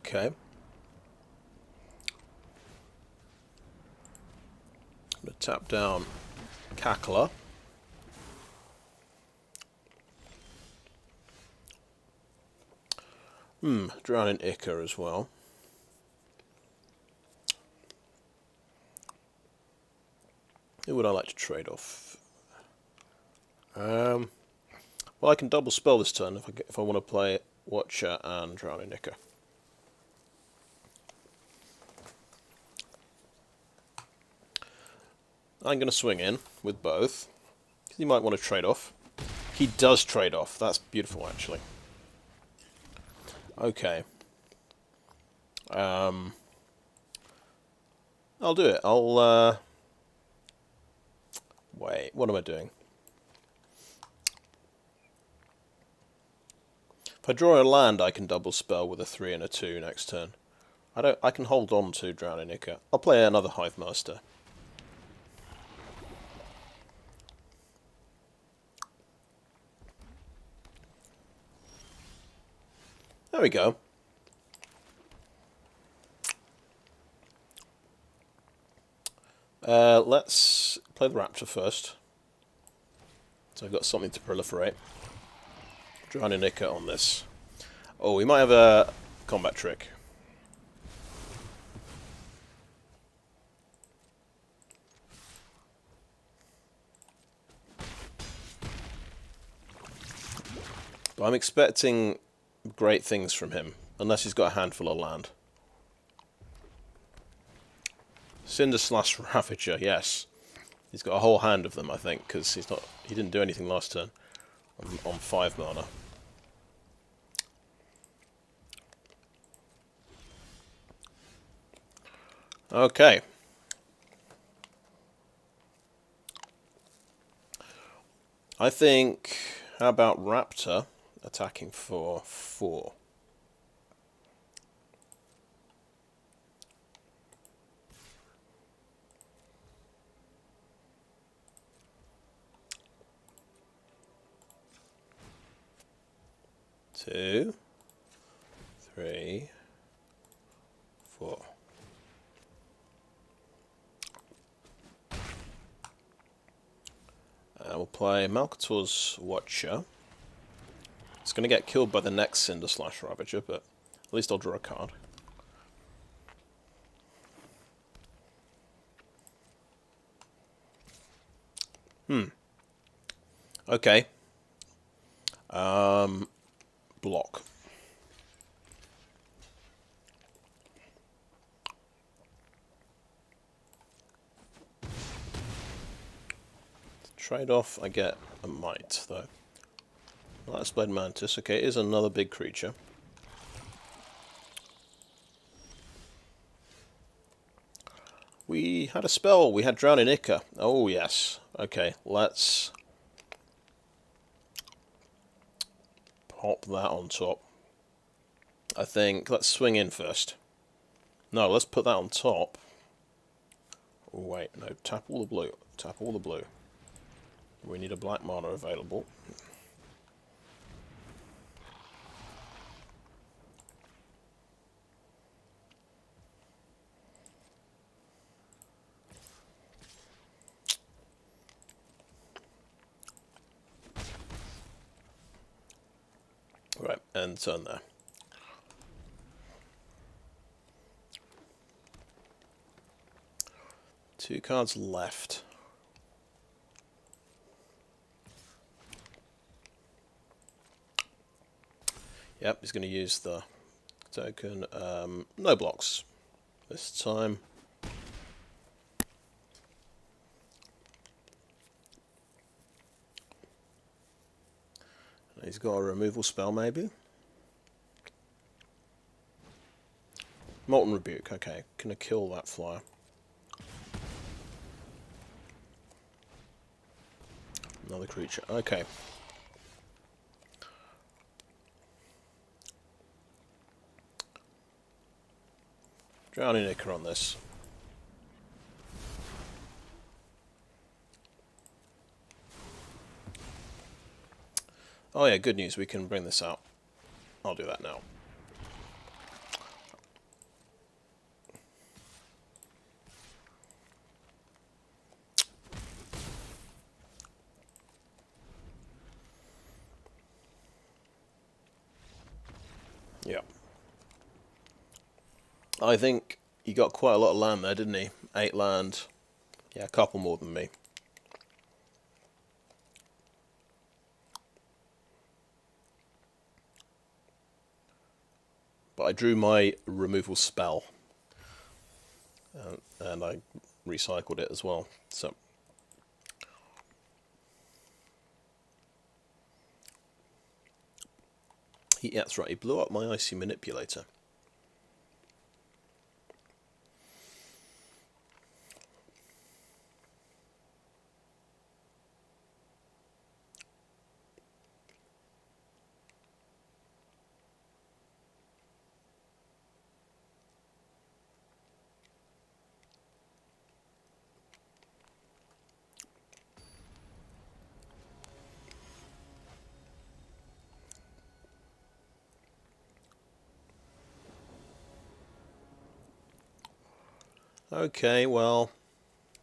Okay. I'm going to tap down Cackler. Drowning Ichor as well. Who would I like to trade off? Well, I can double spell this turn if I want to play Watcher and Drowning Ichor. I'm going to swing in with both. He might want to trade off. He does trade off. That's beautiful, actually. Okay. I'll do it. Wait, what am I doing? If I draw a land, I can double spell with a 3 and a 2 next turn. I can hold on to Drowning Ichor. I'll play another Hivemaster. There we go. Let's play the Raptor first. So I've got something to proliferate. Drowning Ichor on this. Oh, we might have a combat trick. But I'm expecting great things from him, unless he's got a handful of land. Cinder/Slash Ravager, yes. He's got a whole hand of them, I think, because he didn't do anything last turn on 5 mana. Okay. I think, how about Raptor attacking for 4? Two, 3, 4. We'll play Malcator's Watcher. It's going to get killed by the next Cinder/Slash Ravager, but at least I'll draw a card. Okay. Block. Trade off, I get a Might, though. Let's Blade Mantis. Okay, it is another big creature. We had a spell. We had Drowning Ichor. Oh, yes. Okay, let's pop that on top. I think let's swing in first. No, let's put that on top. Oh, wait, no. Tap all the blue. Tap all the blue. We need a black mana available. Right, and turn there. Two cards left. Yep, he's going to use the token. No blocks this time. He's got a removal spell, maybe. Molten Rebuke, okay. Gonna kill that flyer. Another creature, okay. Drowning Ichor on this. Oh yeah, good news, we can bring this out. I'll do that now. Yeah. I think he got quite a lot of land there, didn't he? 8 land. Yeah, a couple more than me. But I drew my removal spell. And I recycled it as well. So Yeah, that's right, he blew up my Icy Manipulator. Okay, well,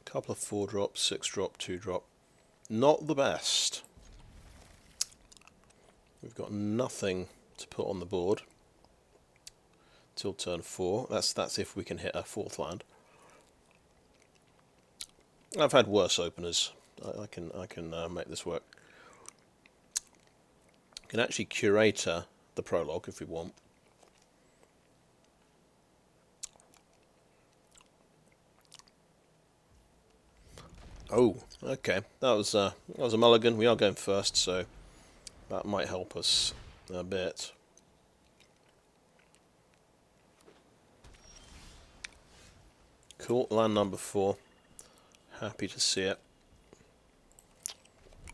a couple of 4-drop, 6-drop, 2-drop. Not the best. We've got nothing to put on the board till turn 4. That's if we can hit a 4th land. I've had worse openers. I can make this work. We can actually curator the prologue if we want. Oh, okay. That was a mulligan. We are going first, so that might help us a bit. Cool. Land number 4. Happy to see it.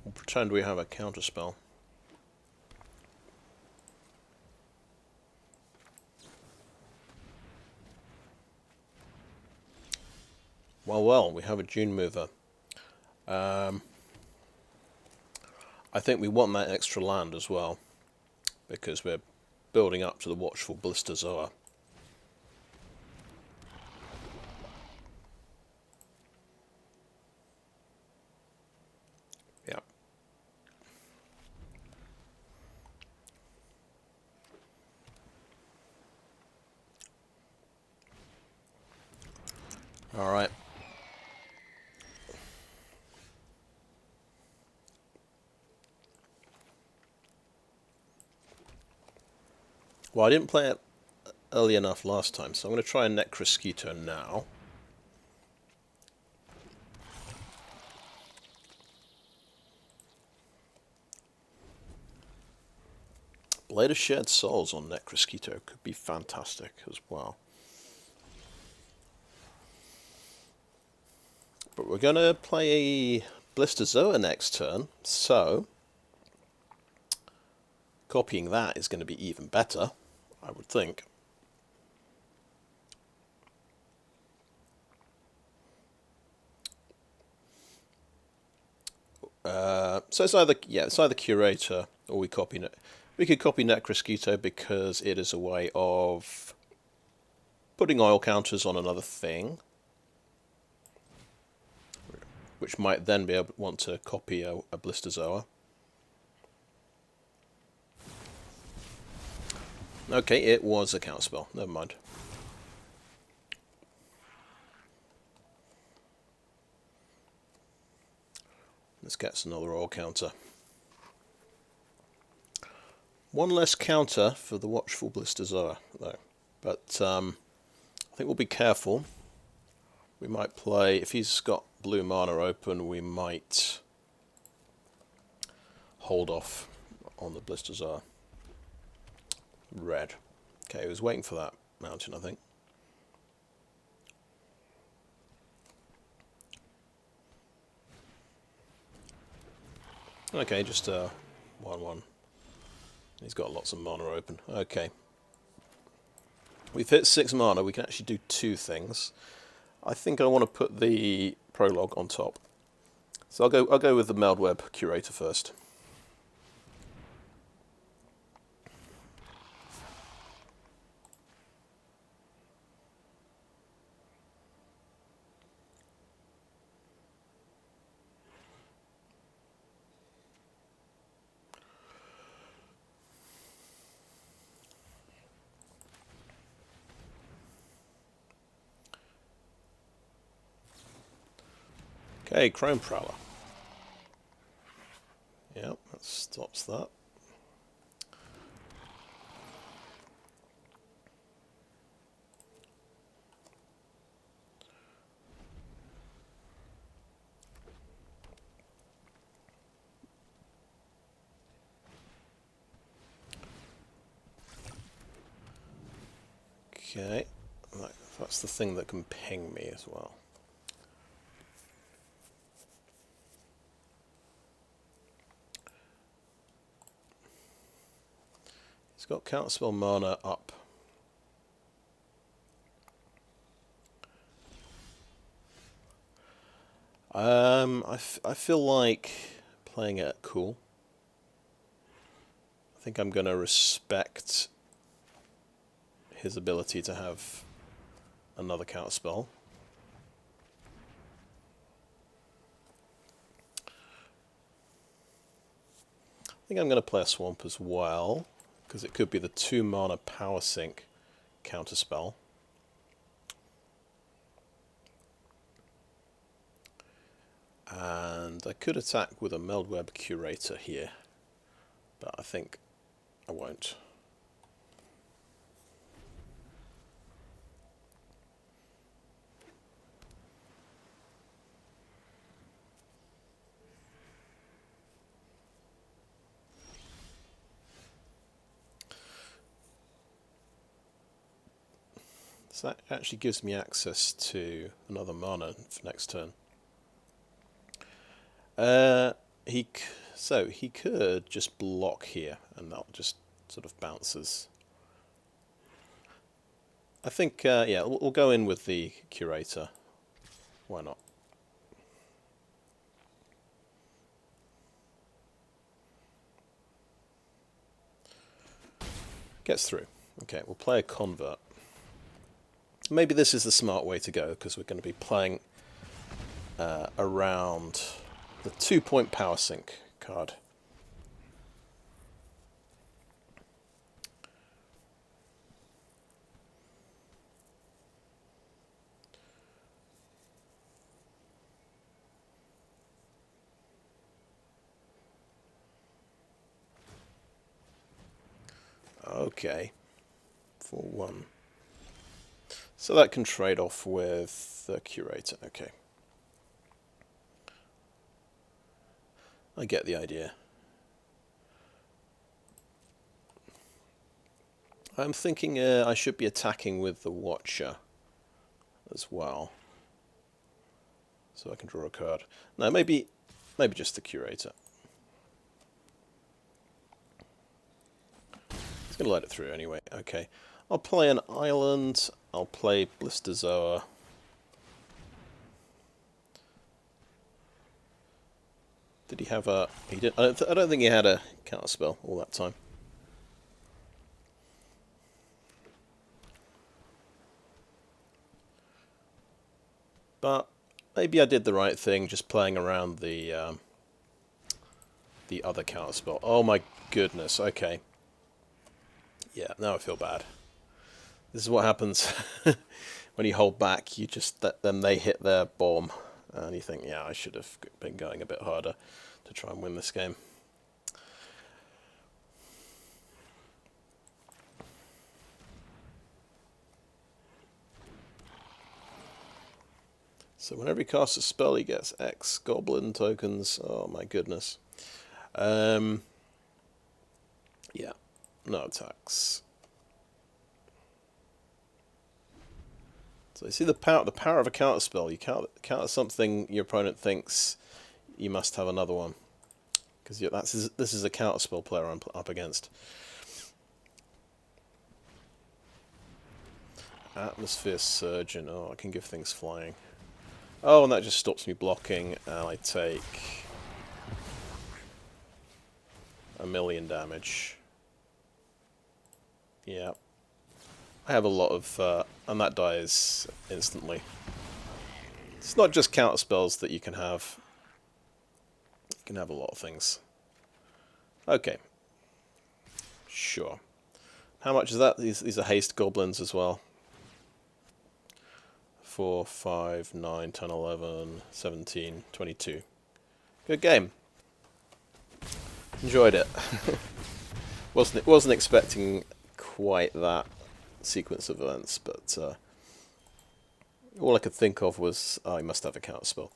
We'll pretend we have a counterspell. Well, we have a Dune Mover. I think we want that extra land as well, because we're building up to the Watchful Blisterzoa. Yeah. Alright. Well, I didn't play it early enough last time, so I'm going to try a Necrosquito now. Blade of Shared Souls on Necrosquito could be fantastic as well. But we're going to play a Blisterzoa next turn, so copying that is going to be even better, I would think. So it's either Curator or we copy it. We could copy Necrosquito because it is a way of putting oil counters on another thing, which might then be able to want to copy a Blisterzoa. Okay, it was a counterspell. Never mind. Let's get us another oil counter. One less counter for the Watchful Blisterzoa, though. But I think we'll be careful. We might play, if he's got blue mana open, we might hold off on the Blisterzoa. Red. Okay, he was waiting for that mountain, I think. Okay, just 1/1. He's got lots of mana open. Okay. We've hit 6 mana. We can actually do 2 things. I think I want to put the prologue on top. So I'll go with the Meldweb Curator first. Okay, Chrome Prowler. Yep, that stops that. Okay, that's the thing that can ping me as well. He's got counterspell mana up. I feel like playing it cool. I think I'm going to respect his ability to have another counterspell. I think I'm going to play a swamp as well, because it could be the 2 mana power sink counterspell. And I could attack with a Meldweb Curator here, but I think I won't. So that actually gives me access to another mana for next turn. So he could just block here, and that just sort of bounces. I think, yeah, we'll go in with the Curator. Why not? Gets through. Okay, we'll play a Convert. Maybe this is the smart way to go, because we're going to be playing around the 2-point power sink card. Okay, 4-1. So that can trade off with the Curator. Okay. I get the idea. I'm thinking I should be attacking with the Watcher as well. So I can draw a card. No, maybe just the Curator. It's going to let it through anyway. Okay. I'll play an Island. I'll play Blisterzoa. Did he have a... He did. I don't think he had a counterspell all that time. But maybe I did the right thing, just playing around the other counterspell. Oh my goodness, okay. Yeah, now I feel bad. This is what happens when you hold back. You just then they hit their bomb, and you think, yeah, I should have been going a bit harder to try and win this game. So whenever he casts a spell, he gets X goblin tokens. Oh my goodness. Yeah, no attacks. So you see the power of a counterspell. You counter something your opponent thinks you must have another one, because this is a counterspell player I'm up against. Atmosphere Surgeon. Oh, I can give things flying. Oh, and that just stops me blocking, and I take 1,000,000 damage. Yeah. I have a lot of... and that dies instantly. It's not just counterspells that you can have. You can have a lot of things. Okay. Sure. How much is that? These are haste goblins as well. 4, 5, 9, 10, 11, 17, 22. Good game. Enjoyed it. Wasn't expecting quite that sequence of events, but all I could think of was I must have a counterspell.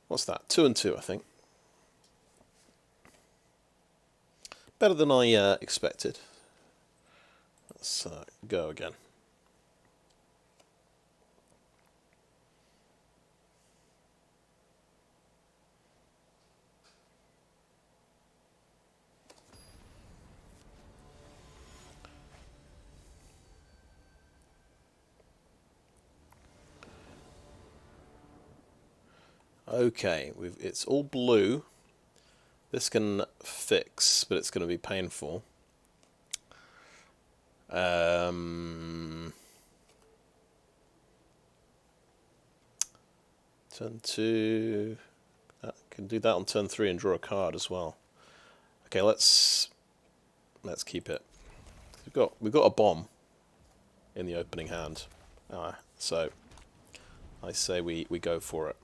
What's that? 2 and 2, I think. Better than I expected. let's go again. Okay, it's all blue. This can fix, but it's going to be painful. Turn 2. Can do that on turn 3 and draw a card as well. Okay, let's keep it. We've got a bomb in the opening hand, so I say we go for it.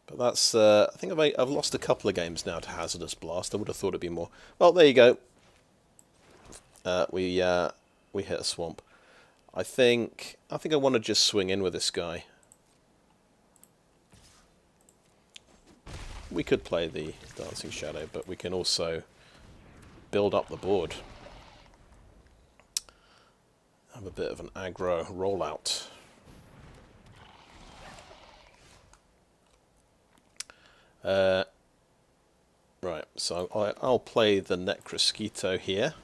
But that's I think I've lost a couple of games now to Hazardous Blast. I would have thought it'd be more. Well, there you go. We hit a swamp. I think I want to just swing in with this guy. We could play the Dancing Shadow, but we can also build up the board. Have a bit of an aggro rollout. Right, so I'll play the Necrosquito here.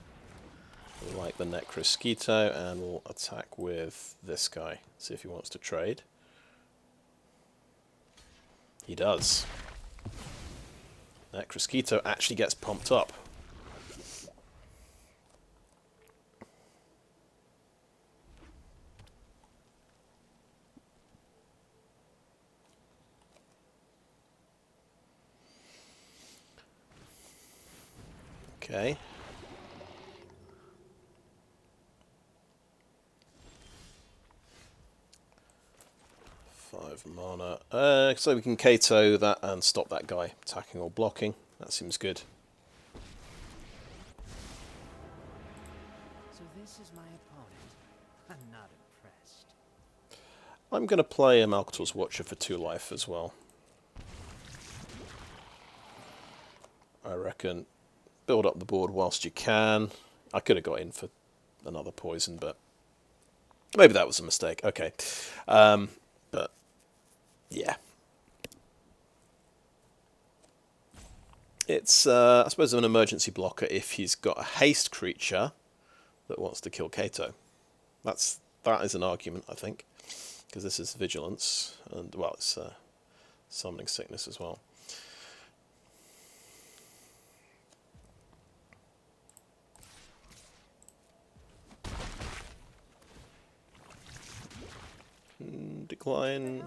I like the Necrosquito, and we'll attack with this guy. See if he wants to trade. He does. Necrosquito actually gets pumped up. Okay. Five mana. So we can Kaito that and stop that guy attacking or blocking. That seems good. So this is my opponent. I'm not impressed. I'm going to play a Malcator's Watcher for 2 life as well. I reckon build up the board whilst you can. I could have got in for another poison, but maybe that was a mistake. Okay. But, yeah. It's, I suppose, an emergency blocker if he's got a haste creature that wants to kill Kaito. That is an argument, I think, because this is vigilance, and, well, it's summoning sickness as well. Decline.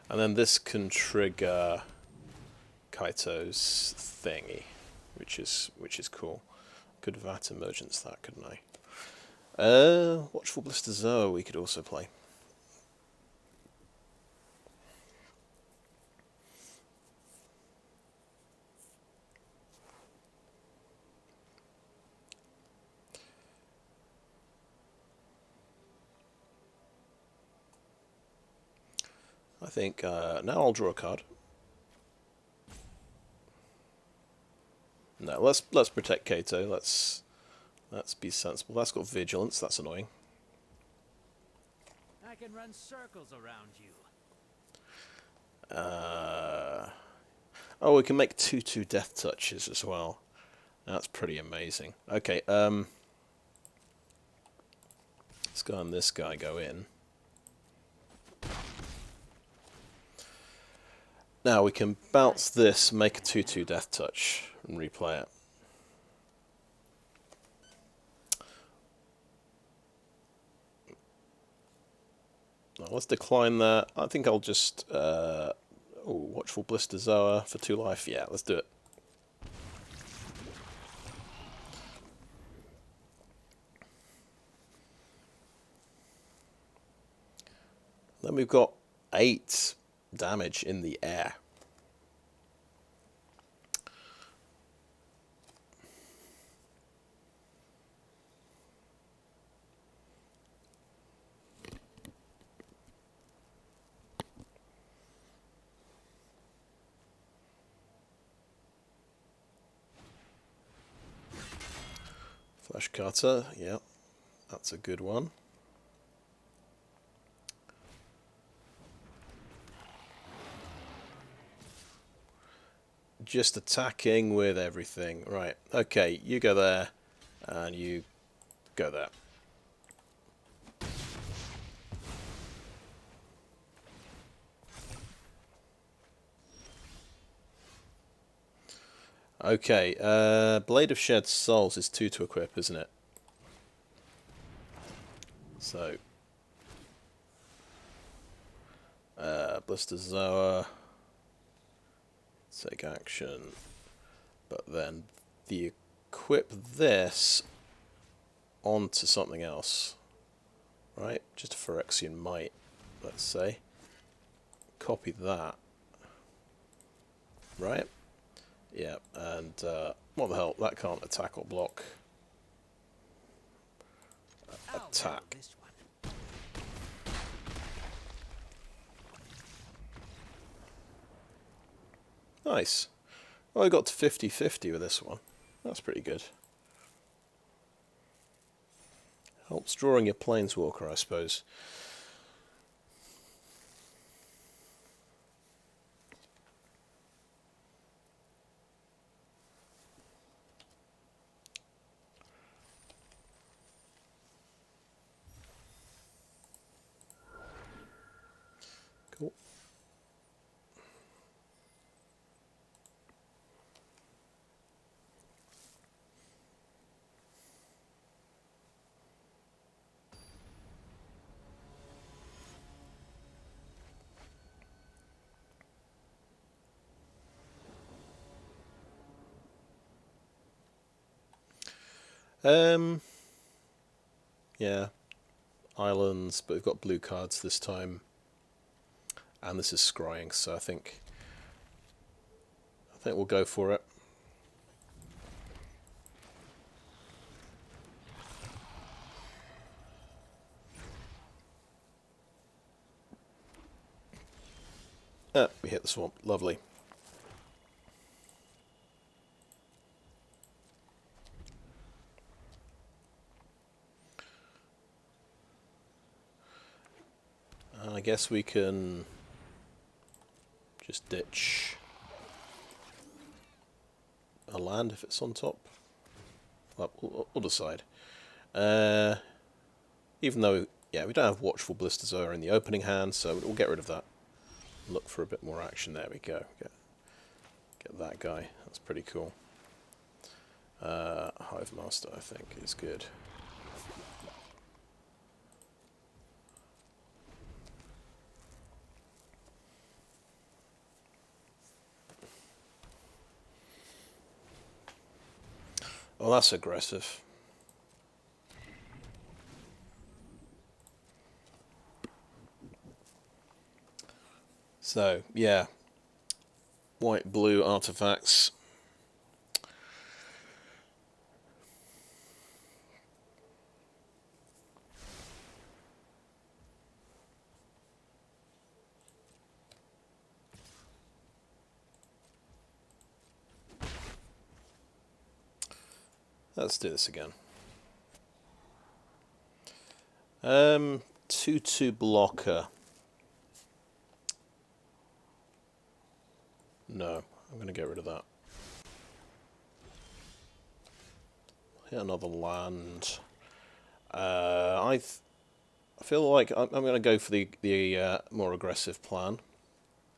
And then this can trigger Kaito's thingy, which is cool. Could Vat Emergence that, couldn't I? Watchful Blister Zoa we could also play. I think now I'll draw a card. No, let's protect Kaito. Let's be sensible. That's got vigilance. That's annoying. I can run circles around you. Oh, we can make 2/2 death touches as well. That's pretty amazing. Okay, this guy and this guy go in. Now we can bounce this, make a 2/2 death touch, and replay it. Now let's decline that. I think I'll just Watchful Blister Zoa for 2 life. Yeah, let's do it. Then we've got 8 damage in the air. Flash cutter, yeah, that's a good one. Just attacking with everything. Right, okay, you go there, and you go there. Okay, Blade of Shed Souls is 2 to equip, isn't it? So, Blister Zoa, take action, but then the equip this onto something else, right? Just a Phyrexian Might, let's say. Copy that, right? Yeah, and what the hell? That can't attack or block. Attack. This one. Nice. Well, I got to 50-50 with this one. That's pretty good. Helps drawing your planeswalker, I suppose. Cool. Yeah, islands, but we've got blue cards this time, and this is scrying, so I think we'll go for it. We hit the swamp, lovely. I guess we can just ditch a land if it's on top. Well, we'll decide. Even though, yeah, we don't have Watchful Blister Zoa in the opening hand, so we'll get rid of that. Look for a bit more action. There we go. Get that guy. That's pretty cool. Hivemaster, I think, is good. Oh, that's aggressive. So, yeah. White-blue artifacts. Let's do this again. 2/2 blocker. No, I'm going to get rid of that. Hit another land. I feel like I'm going to go for the more aggressive plan.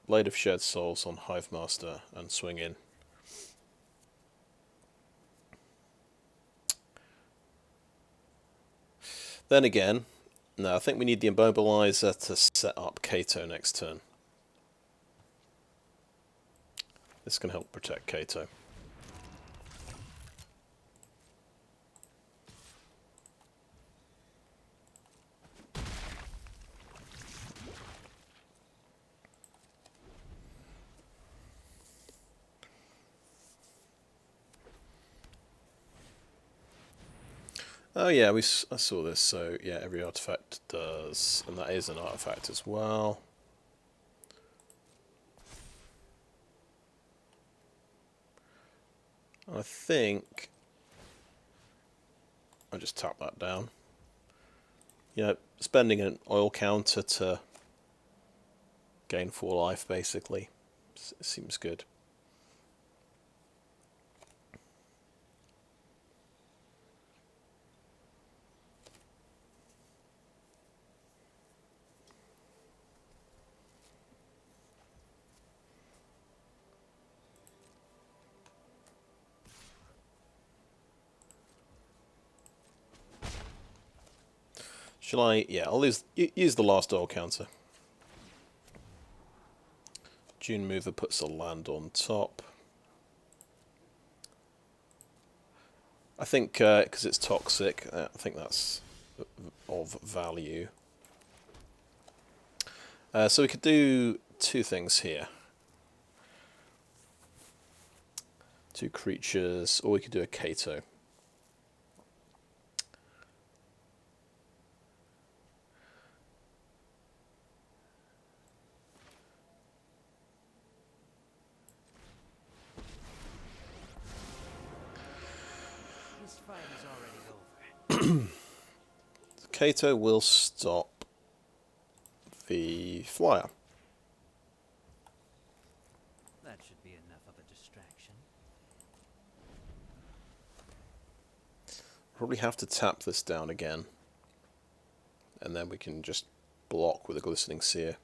Blade of Shed Souls on Hivemaster and swing in. Then again, no, I think we need the Immobilizer to set up Kaito next turn. This can help protect Kaito. Oh yeah, I saw this, so yeah, every artifact does, and that is an artifact as well. I think I just tap that down. You know, spending an oil counter to gain 4 life, basically, seems good. Shall I? Yeah, I'll use the last oil counter. Dune Mover puts a land on top. I think because it's toxic, I think that's of value. So we could do 2 things here. 2 creatures, or we could do a Kaito. This fight is already over. Kaito will stop the flyer. That should be enough of a distraction. Probably have to tap this down again. And then we can just block with a Glistening Seer.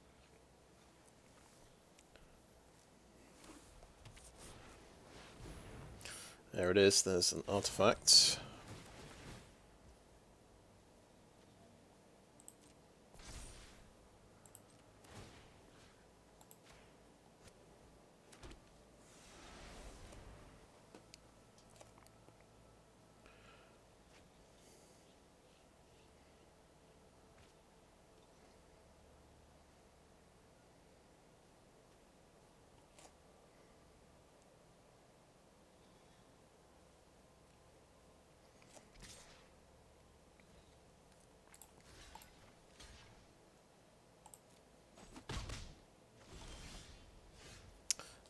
There it is, there's an artifact.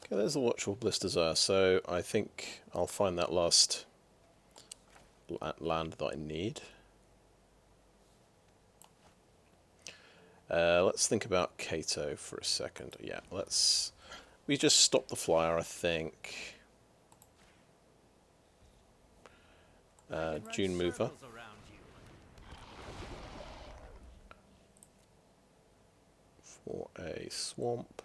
Okay, there's the Watchful Blisters are, so I think I'll find that last land that I need. Let's think about Kaito for a second. Yeah, we just stop the flyer, I think. Dune Mover. For a swamp.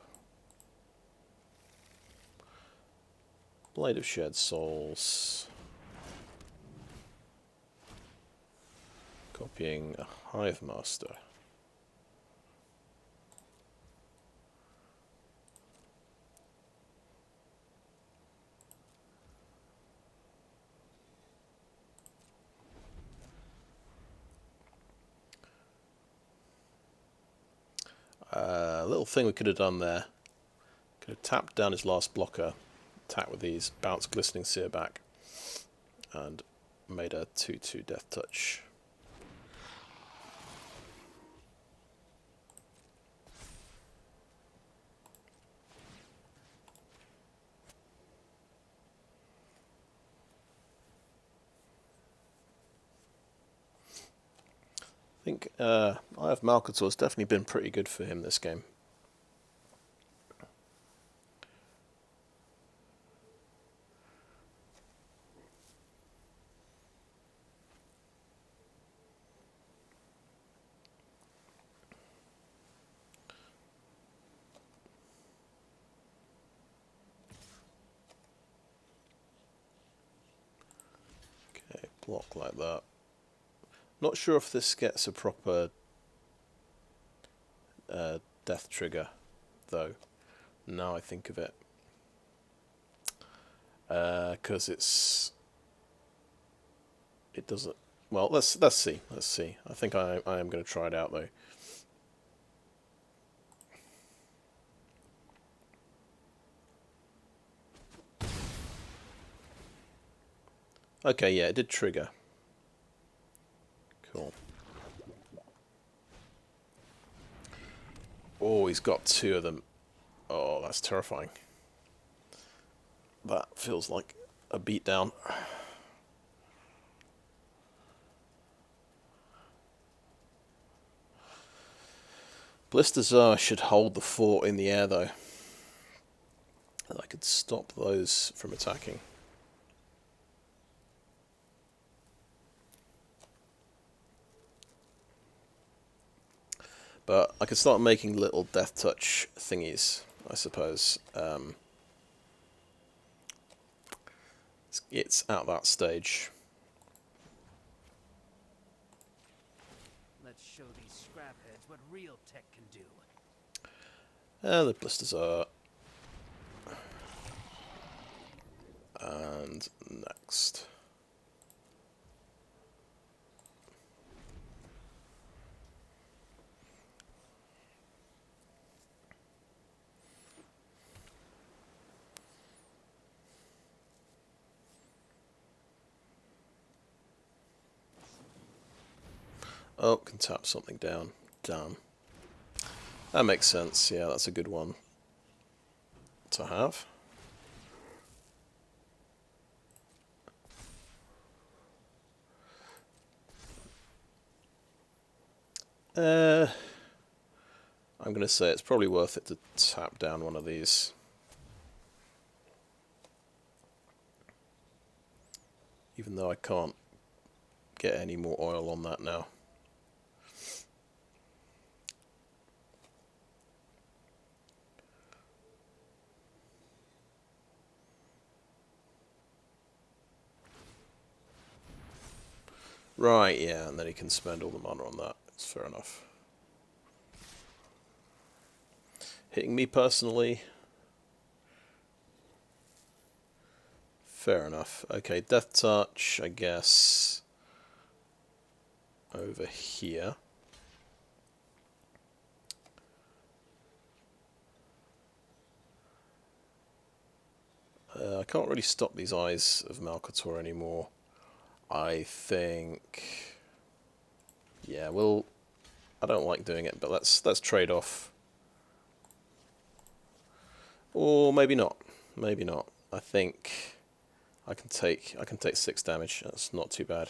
Blade of Shed Souls. Copying a Hivemaster. Little thing we could have done there. Could have tapped down his last blocker, attack with these, bounce Glistening Seer back, and made a 2/2 Death Touch. I think I have Malcator's definitely been pretty good for him this game. Okay, block like that. Not sure if this gets a proper death trigger, though. Now I think of it, because it doesn't. Well, let's see. Let's see. I think I am going to try it out though. Okay, yeah, it did trigger. Cool. Oh, he's got 2 of them. Oh, that's terrifying. That feels like a beatdown. Blistazar should hold the fort in the air, though. And I could stop those from attacking. But I could start making little death touch thingies, I suppose. It's at that stage. Let's show these scrapheads what real tech can do. And the blisters are. And next. Oh, can tap something down. Damn. That makes sense. Yeah, that's a good one to have. I'm going to say it's probably worth it to tap down one of these. Even though I can't get any more oil on that now. Right, yeah, and then he can spend all the mana on that. It's fair enough. Hitting me personally. Fair enough. Okay, Death Touch, I guess. Over here. I can't really stop these Eyes of Malcator anymore. I think... Yeah, well... I don't like doing it, but let's trade off. Or maybe not. Maybe not. I think I can take 6 damage. That's not too bad.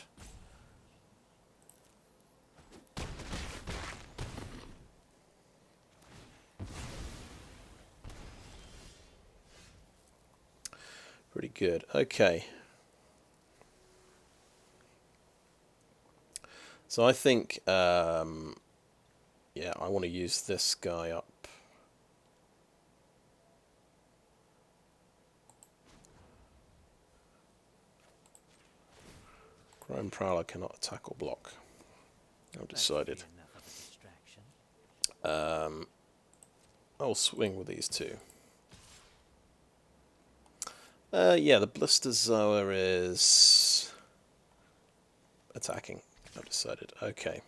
Pretty good. Okay. So I think, yeah, I want to use this guy up. Crime Prowler cannot attack or block. I've decided. I'll swing with these two. Yeah, the Blistazoa is attacking. I've decided. Okay.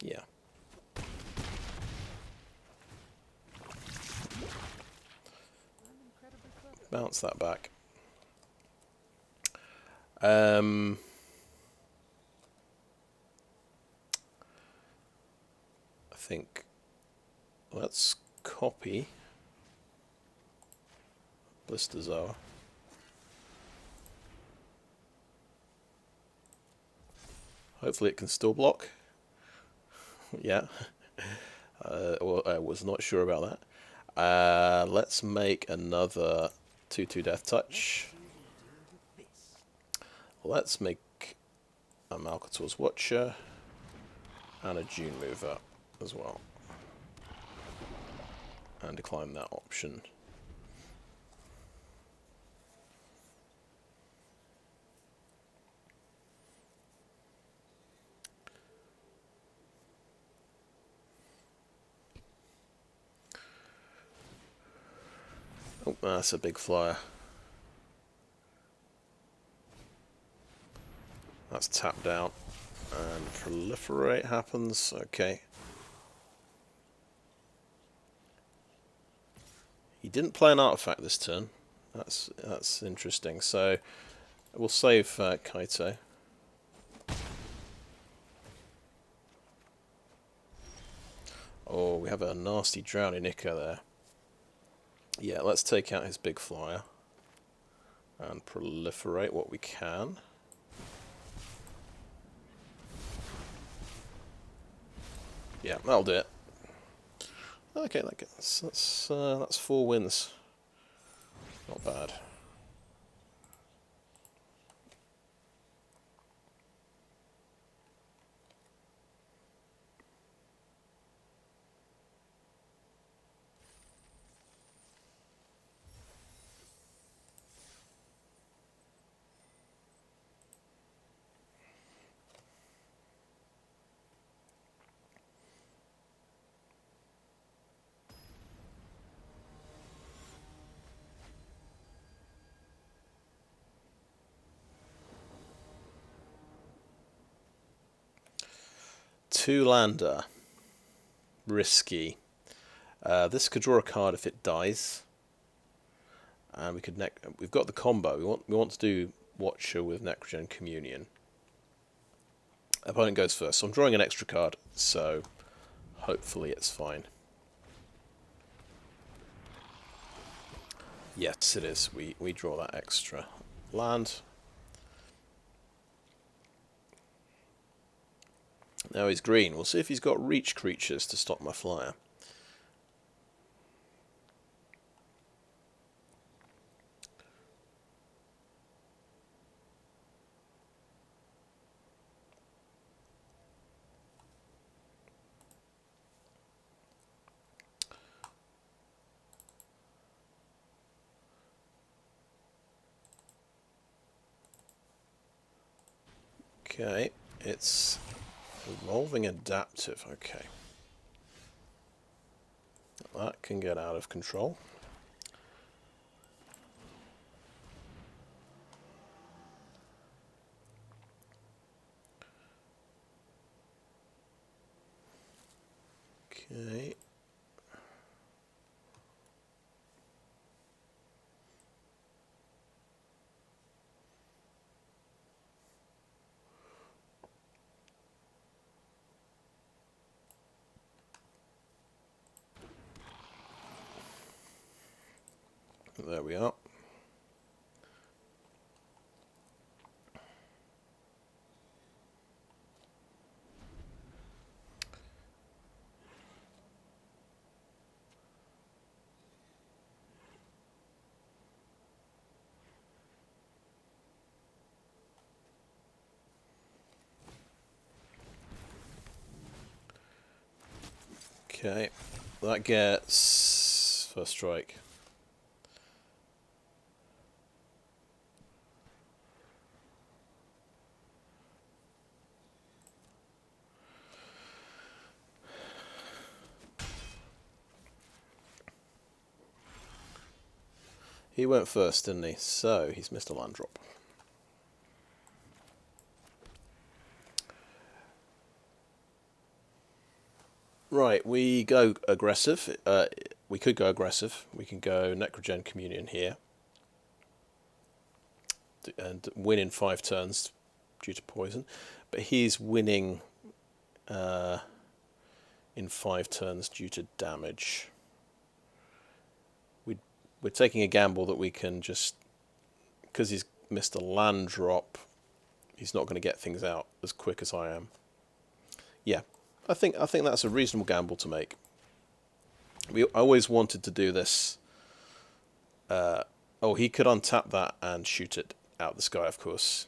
Yeah. Bounce that back. I think let's copy Blistazoa. Hopefully it can still block. Yeah. Well, I was not sure about that. Let's make another 2/2 Death Touch. Let's make a Malcator's Watcher and a June Mover as well. And decline that option. Oh, that's a big flyer. That's tapped down. And Proliferate happens. Okay. He didn't play an artifact this turn. That's interesting. So we'll save Kaito. Oh, we have a nasty Drowning Ichor there. Yeah, let's take out his big flyer and proliferate what we can. Yeah, that'll do it. Okay, that's 4 wins. Not bad. Two-lander. Risky. This could draw a card if it dies. And we could we've got the combo. We want to do Watcher with Necrogen Communion. Opponent goes first, so I'm drawing an extra card, so hopefully it's fine. Yes, it is. We draw that extra land. Now he's green. We'll see if he's got reach creatures to stop my flyer. Okay, it's evolving adaptive. Okay. That can get out of control. Okay. There we are. Okay, that gets first strike. He went first, didn't he? So he's missed a land drop. Right, we go aggressive. We could go aggressive. We can go Necrogen Communion here. And win in 5 turns due to poison. But he's winning in 5 turns due to damage. We're taking a gamble that we can just... Because he's missed a land drop, he's not going to get things out as quick as I am. Yeah, I think that's a reasonable gamble to make. I always wanted to do this. Oh, he could untap that and shoot it out the sky, of course.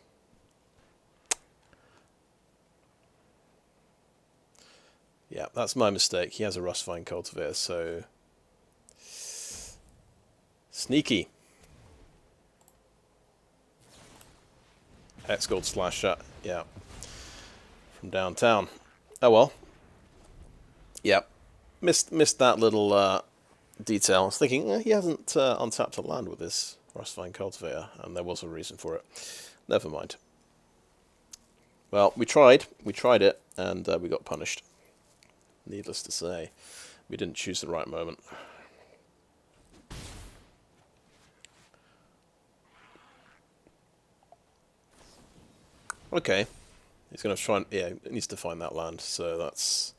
Yeah, that's my mistake. He has a Rustvine Cultivator, so... Sneaky. Hex-Gold Slasher, yeah. From downtown. Oh well. Yeah. Missed that little detail. I was thinking, he hasn't untapped a land with this Rustvine Cultivator, and there was a reason for it. Never mind. Well, we tried it, and we got punished. Needless to say, we didn't choose the right moment. Okay, he's going to try and... Yeah, he needs to find that land, so that's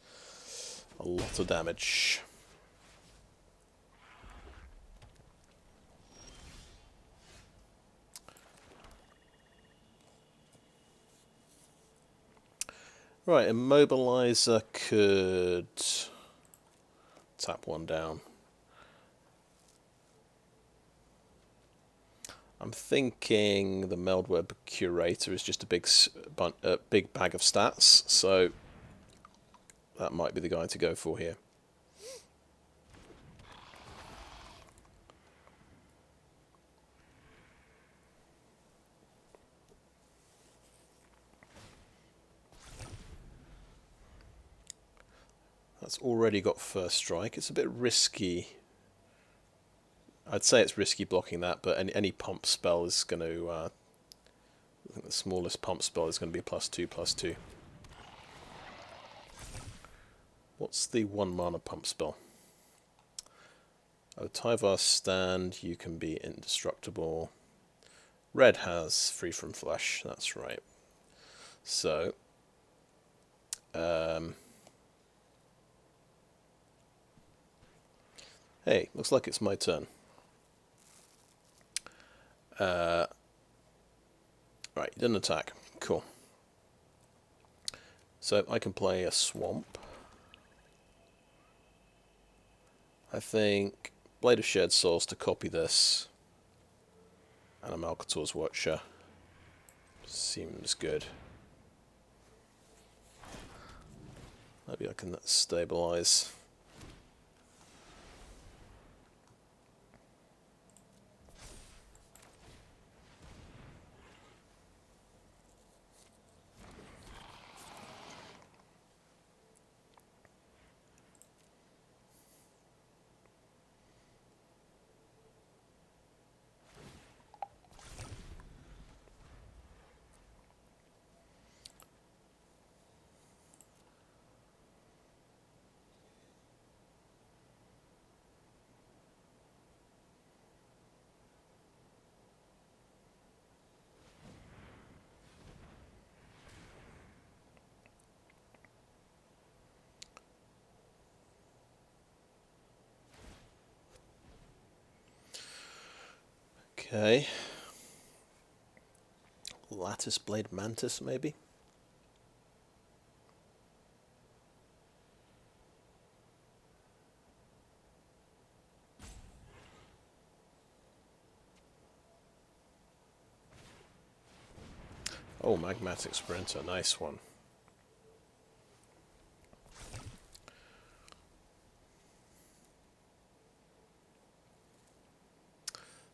a lot of damage. Right, Immobilizer could tap one down. I'm thinking the Meldweb Curator is just a big bag of stats, so that might be the guy to go for here. That's already got first strike. It's a bit risky. I'd say it's risky blocking that, but any pump spell is going to... I think the smallest pump spell is going to be +2/+2. What's the 1 mana pump spell? Oh, Tyvar's stand, you can be indestructible. Red has free from flesh, that's right. So, hey, looks like it's my turn. Right, he didn't attack. Cool. So I can play a swamp. I think Blade of Shared Souls to copy this. And a Malcator's Watcher. Seems good. Maybe I can stabilize. Okay. Lattice Blade Mantis, maybe? Oh, Magmatic Sprinter, nice one.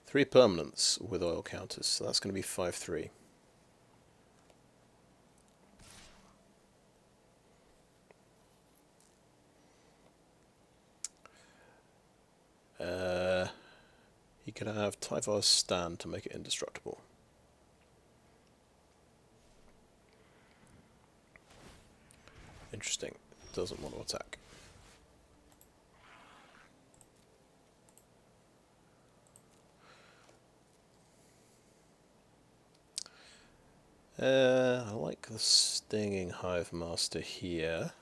Three permanents with oil counters, so that's going to be 5/3. He could have Tyvar's stand to make it indestructible. Interesting. Doesn't want to attack. I like the Stinging Hivemaster here.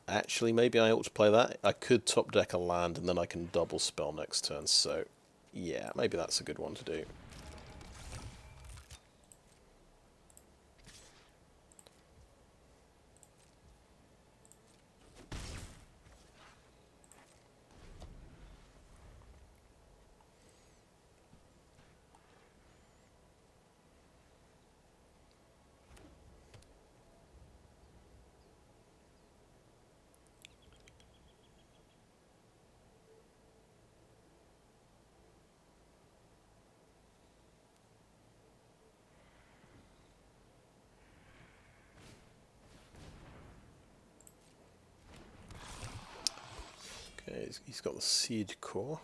Actually, maybe I ought to play that. I could top deck a land and then I can double spell next turn, so yeah, maybe that's a good one to do. Okay, he's got the Seed Core.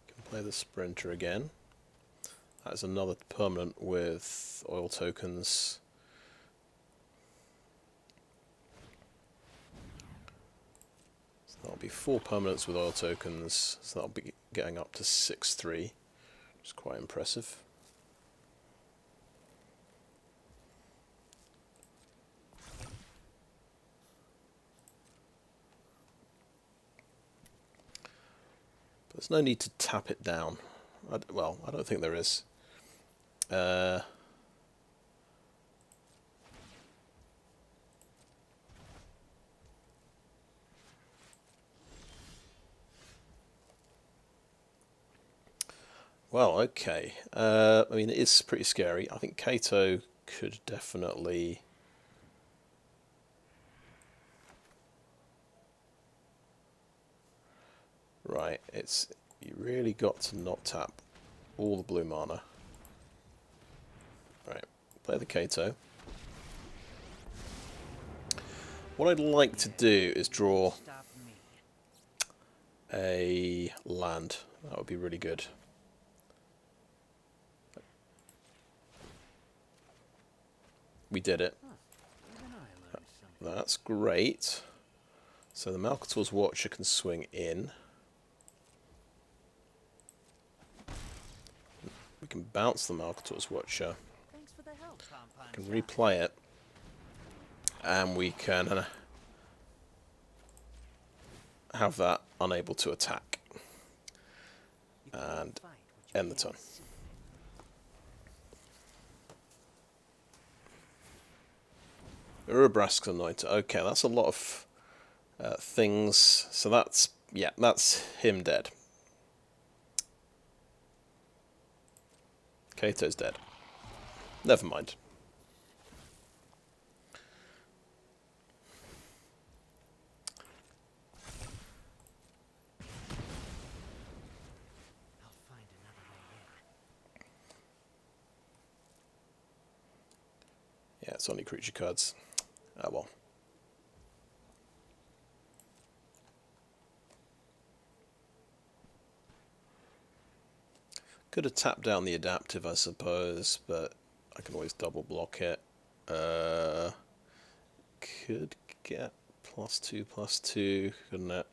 Can play the Sprinter again. That's another permanent with oil tokens. So that'll be 4 permanents with oil tokens, so that'll be getting up to 6/3, which is quite impressive. There's no need to tap it down. Well, I don't think there is. Well, okay. I mean, it is pretty scary. I think Kaito could definitely... Right, it's... You really got to not tap all the blue mana. Right, play the Kaito. What I'd like to do is draw Stop me. a land. That would be really good. We did it. Huh. Even I learned something. That's great. So the Malcator's Watcher can swing in. We can bounce the Malcator's Watcher. Thanks for the help, Compound. Can replay it. And we can have that unable to attack. And end the turn. Urubrask's Anointer. Okay, that's a lot of things. So that's, yeah, that's him dead. Kaito's dead. Never mind. I'll find another way in. Yeah, it's only creature cards. Oh well. Could have tapped down the adaptive, I suppose, but I can always double block it. Could get +2/+2, couldn't it?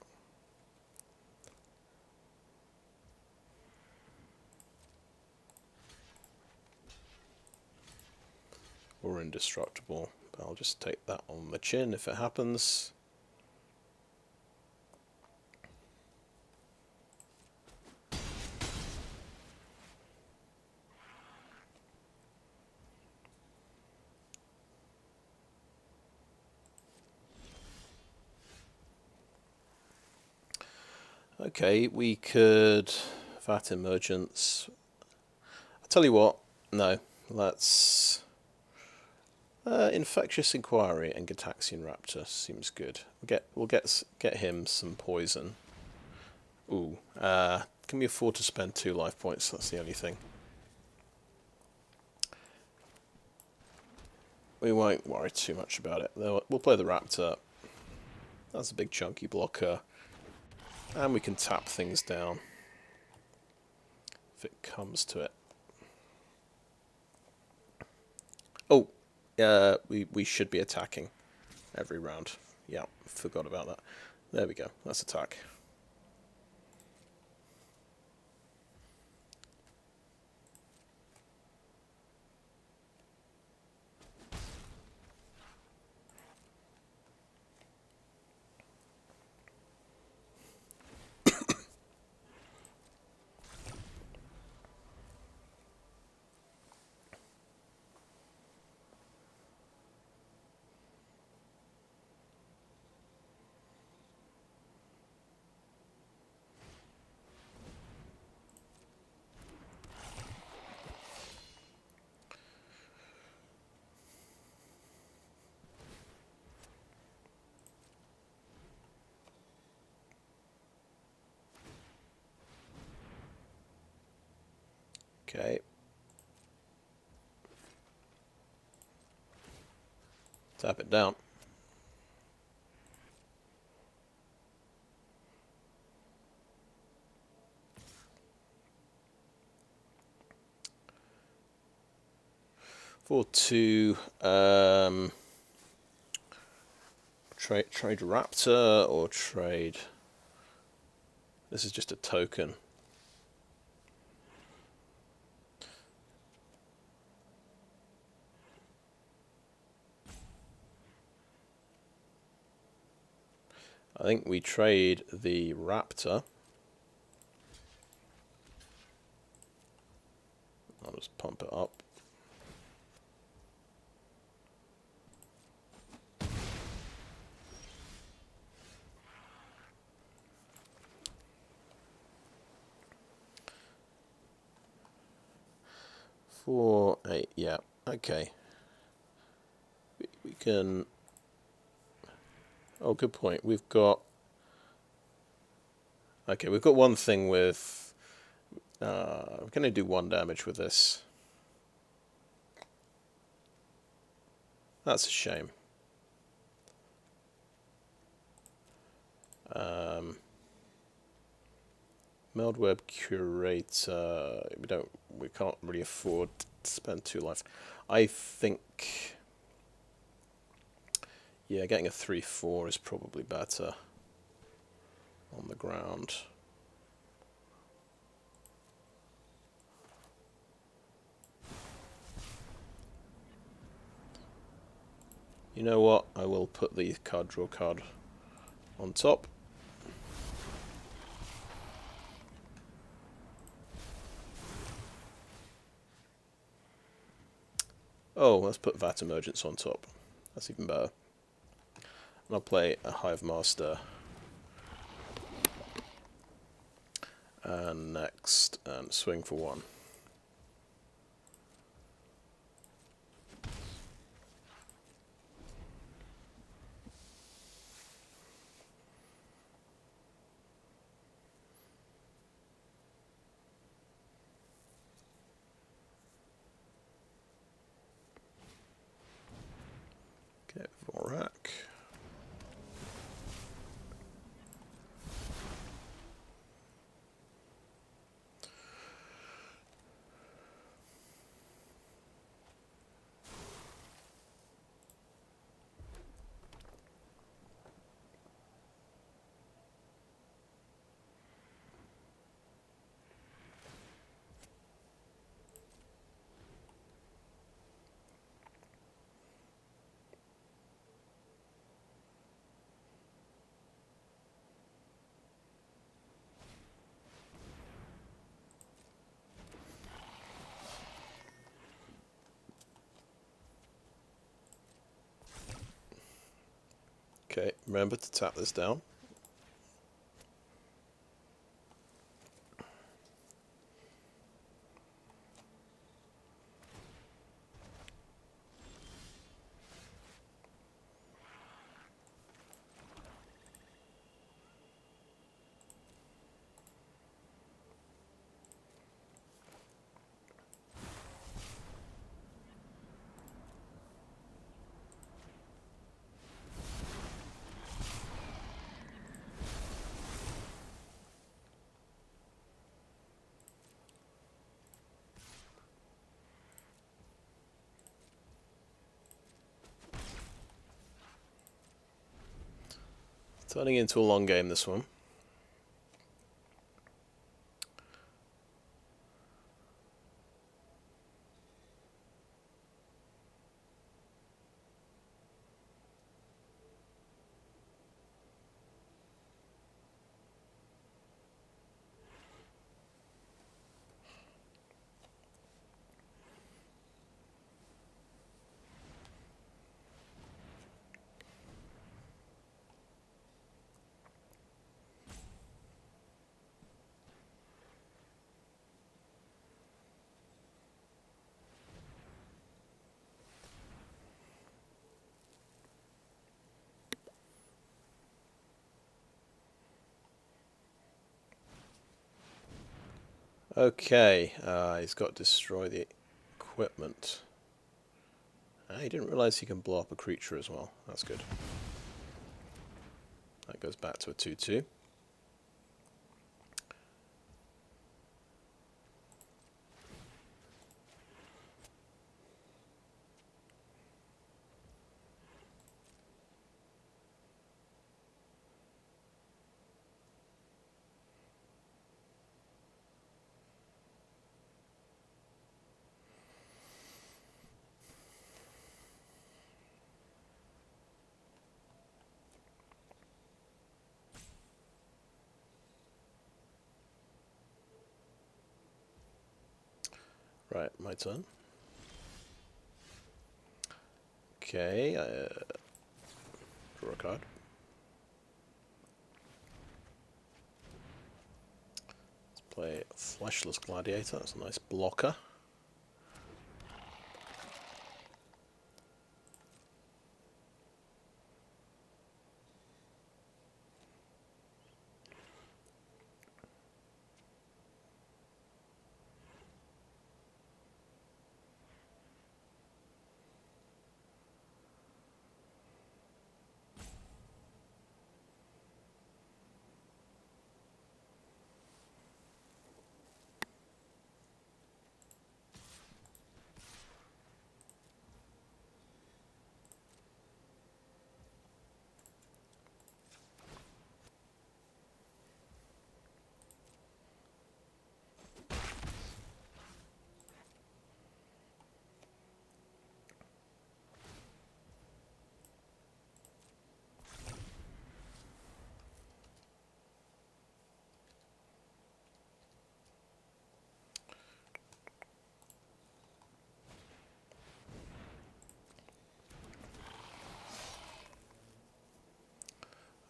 Or indestructible. But I'll just take that on the chin if it happens. Okay, we could Vat Emergence. I'll tell you what, no, let's Infectious Inquiry and Gitaxian Raptor seems good. We'll get him some poison. Ooh, can we afford to spend 2 life points? That's the only thing. We won't worry too much about it. We'll play the Raptor. That's a big chunky blocker. And we can tap things down if it comes to it. Oh, we should be attacking every round. Yeah, forgot about that. There we go. Let's attack. Okay. Tap it down. For two, trade Raptor or trade. This is just a token. I think we trade the Raptor. I'll just pump it up. 4, 8, yeah, okay. We can... Oh, good point. We've got... Okay, we've got one thing with... we're going to do 1 damage with this. That's a shame. Meldweb Curator. We can't really afford to spend 2 life. I think, yeah, getting a 3/4 is probably better on the ground. You know what? I will put the card draw card on top. Oh, let's put Vat Emergence on top. That's even better. And I'll play a Hivemaster. And next, and swing for 1. Okay, Vorak. Okay, remember to tap this down. Turning into a long game, this one. Okay, he's got to destroy the equipment. He didn't realise he can blow up a creature as well. That's good. That goes back to a 2/2. Right, my turn. Okay, draw a card. Let's play Fleshless Gladiator. That's a nice blocker.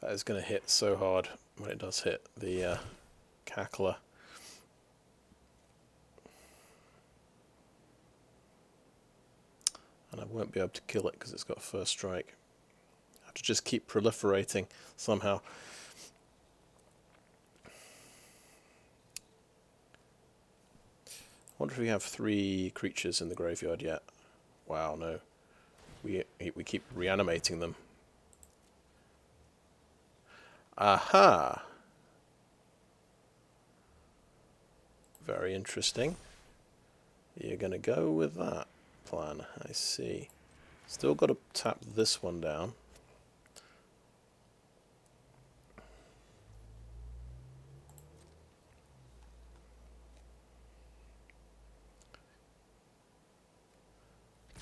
That is going to hit so hard when it does hit the cackler. And I won't be able to kill it because it's got first strike. I have to just keep proliferating somehow. I wonder if we have 3 creatures in the graveyard yet. Wow, no. We keep reanimating them. Aha! Very interesting. You're going to go with that plan, I see. Still got to tap this one down.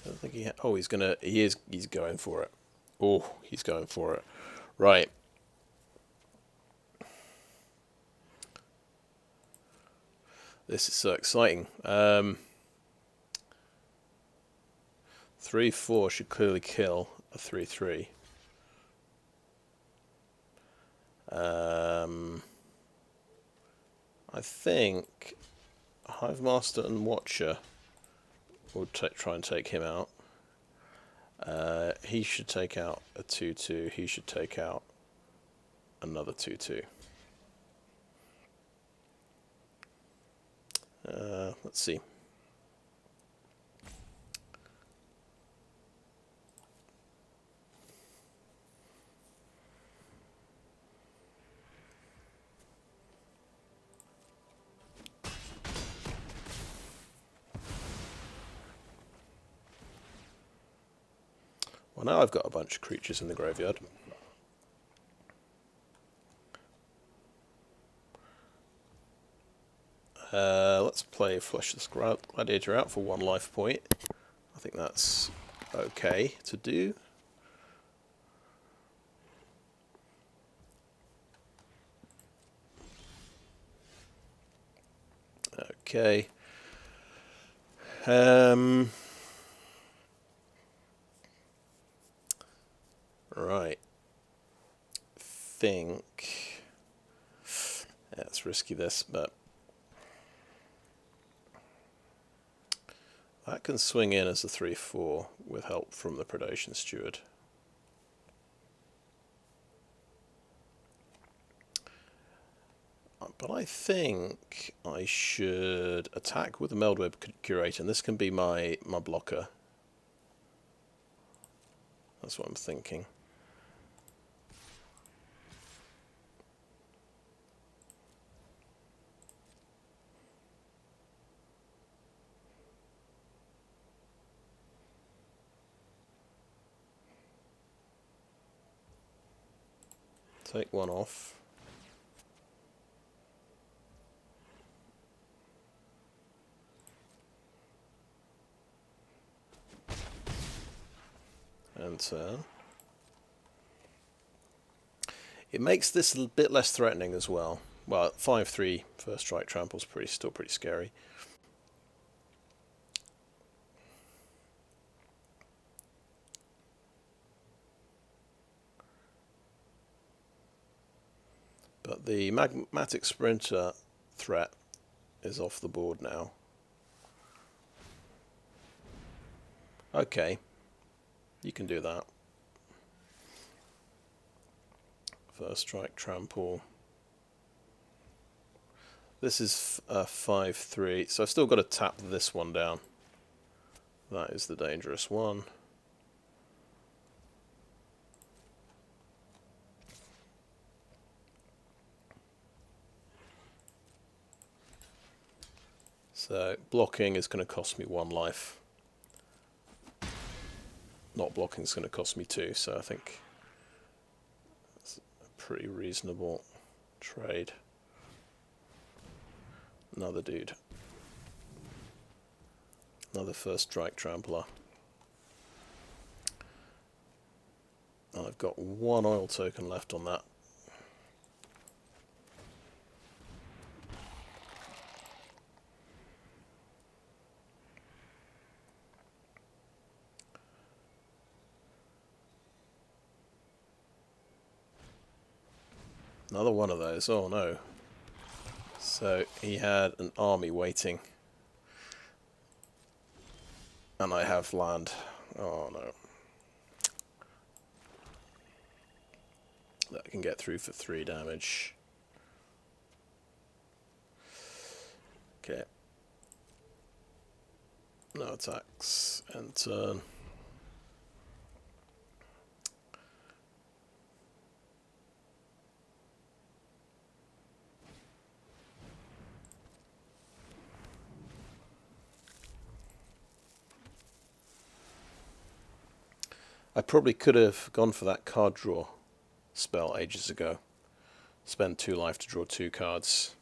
I don't think he oh, he's going for it. Oh, he's going for it. Right. This is so exciting. 3/4 should clearly kill a 3/3. I think Hivemaster and Watcher will try and take him out. He should take out a 2/2. He should take out another 2/2. Let's see. Well, now I've got a bunch of creatures in the graveyard. Let's play Fleshless Gladiator out for 1 life point. I think that's okay to do. Okay. Right. Think. Yeah, it's risky this, but that can swing in as a 3/4 with help from the Predation Steward. But I think I should attack with the Meldweb Curator, and this can be my blocker. That's what I'm thinking. Take 1 off. And turn. It makes this a bit less threatening as well. Well, 5/3 first strike trample's still pretty scary. But the Magmatic Sprinter threat is off the board now. Okay, you can do that. First strike trample. This is 5/3, so I've still got to tap this one down. That is the dangerous one. So blocking is going to cost me 1 life. Not blocking is going to cost me 2, so I think that's a pretty reasonable trade. Another dude. Another first strike trampler. And I've got 1 oil token left on that. Another one of those. Oh no. So he had an army waiting. And I have land. Oh no. That can get through for 3 damage. Okay. No attacks. End turn. I probably could have gone for that card draw spell ages ago. Spend 2 life to draw 2 cards.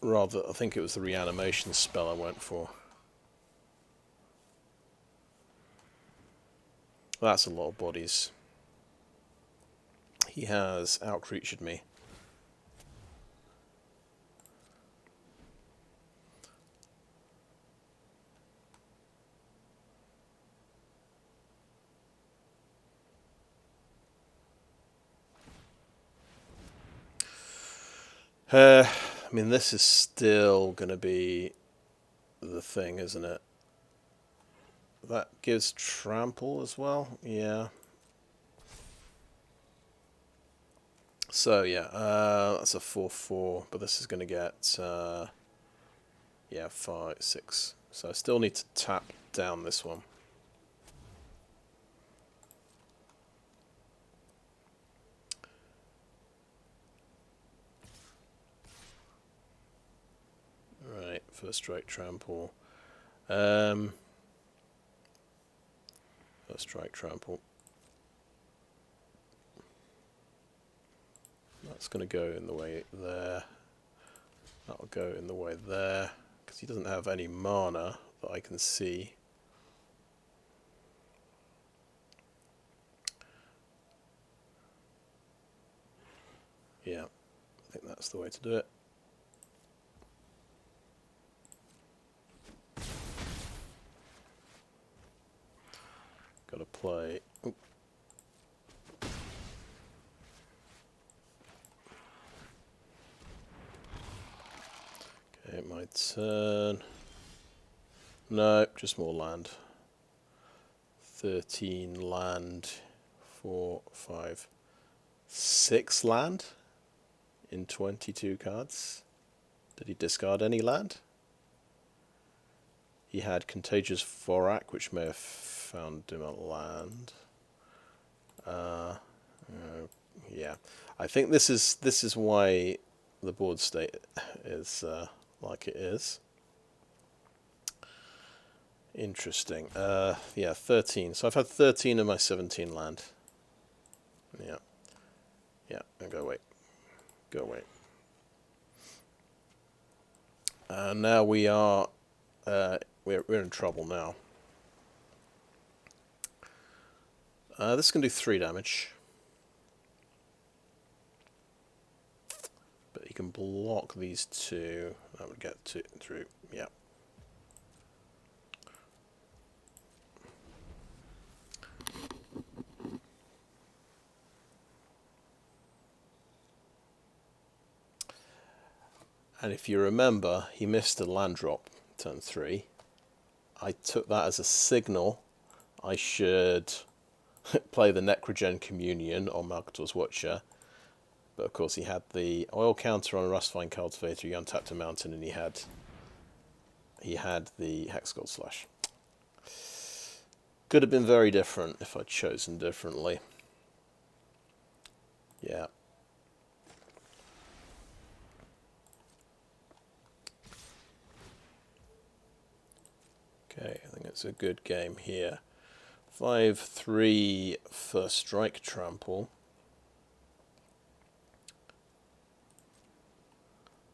Rather, I think it was the reanimation spell I went for. That's a lot of bodies. He has outcreatured me. I mean, this is still going to be the thing, isn't it? That gives trample as well, yeah. So yeah, that's a 4/4, but this is going to get yeah, 5, 6. So I still need to tap down this one. Right, first strike trample. First strike trample. That's going to go in the way there. That'll go in the way there, because he doesn't have any mana that I can see. Yeah, I think that's the way to do it. Got to play. Oop. Okay, my turn. No, just more land. 13 land, 4, 5, 6 land in 22 cards. Did he discard any land? He had Contagious Vorak, which may have found him a land. Yeah, I think this is why the board state is like it is. Interesting. Yeah, 13. So I've had 13 of my 17 land. Yeah. Yeah, and go away. Go away. Now we are we're in trouble now. This can do 3 damage. But you can block these 2. That would get through. Yeah. And if you remember, he missed a land drop turn 3. I took that as a signal I should play the Necrogen Communion on Malcator's Watcher. But of course he had the oil counter on a Rustvine Cultivator, he untapped a mountain, and he had the Hexgold Slash. Could have been very different if I'd chosen differently. Yeah. Okay, I think it's a good game here. 5/3 first strike trample.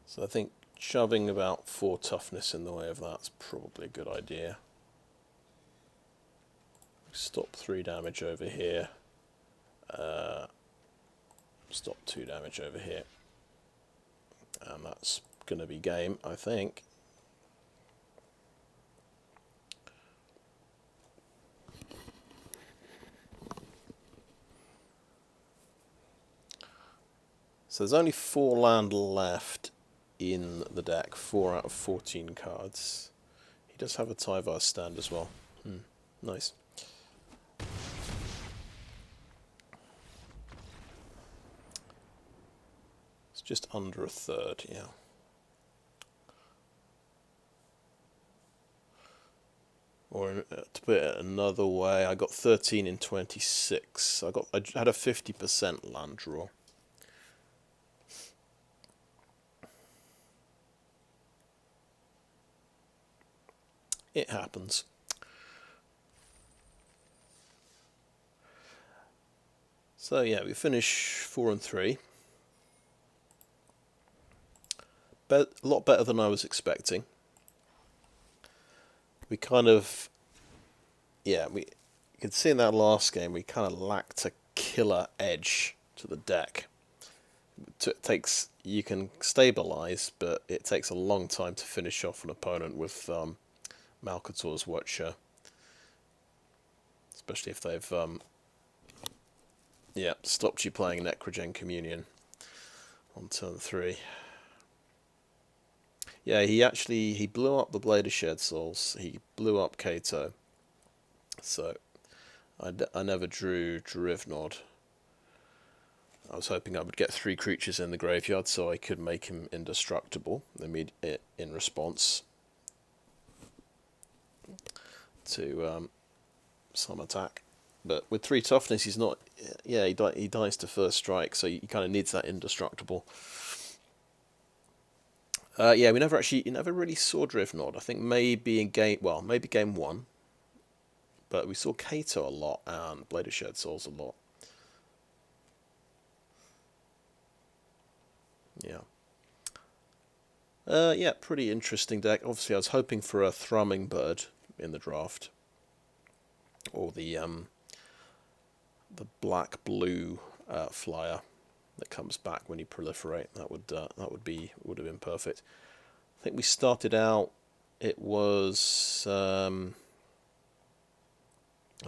So I think shoving about 4 toughness in the way of that's probably a good idea. Stop 3 damage over here. Stop 2 damage over here. And that's going to be game, I think. So there's only 4 land left in the deck, 4 out of 14 cards. He does have a Tyvar stand as well. Nice. It's just under a third, yeah. Or to put it another way, I got 13 in 26. I had a 50% land draw. It happens. So yeah, we finish 4 and 3. A lot better than I was expecting. We kind of, yeah, you could see in that last game we kind of lacked a killer edge to the deck. You can stabilize, but it takes a long time to finish off an opponent with Malcator's Watcher, especially if they've stopped you playing Necrogen Communion on turn 3. Yeah, he blew up the Blade of Shed Souls. He blew up Kaito. So I never drew Drivnod. I was hoping I would get 3 creatures in the graveyard so I could make him indestructible in response to some attack. But with 3 toughness, he's not. Yeah, he dies to first strike, so he kind of needs that indestructible. Yeah, we never really saw Drivnod. I think maybe maybe game 1. But we saw Kaito a lot and Blade of Shed Souls a lot. Yeah. Yeah, pretty interesting deck. Obviously, I was hoping for a Thrumming Bird in the draft, or the black-blue flyer that comes back when you proliferate. That would have been perfect. I think we started out. It was I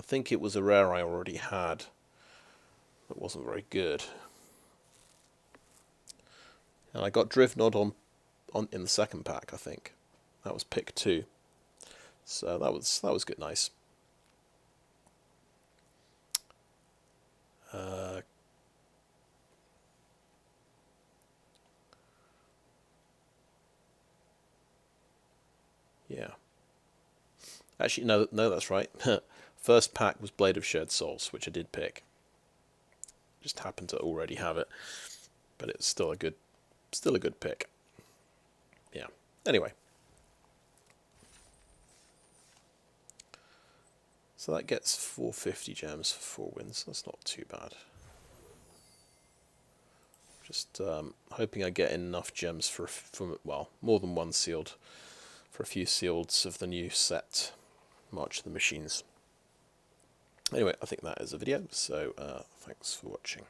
think it was a rare I already had. That wasn't very good, and I got Drivnod on in the second pack. I think that was pick 2. So that was good, nice. Yeah. Actually, no, that's right. First pack was Blade of Shed Souls, which I did pick. Just happened to already have it, but it's still a good pick. Yeah. Anyway, so that gets 450 gems for 4 wins. That's not too bad. Just hoping I get enough gems for more than 1 sealed, for a few sealeds of the new set, March of the Machines. Anyway, I think that is a video, so thanks for watching.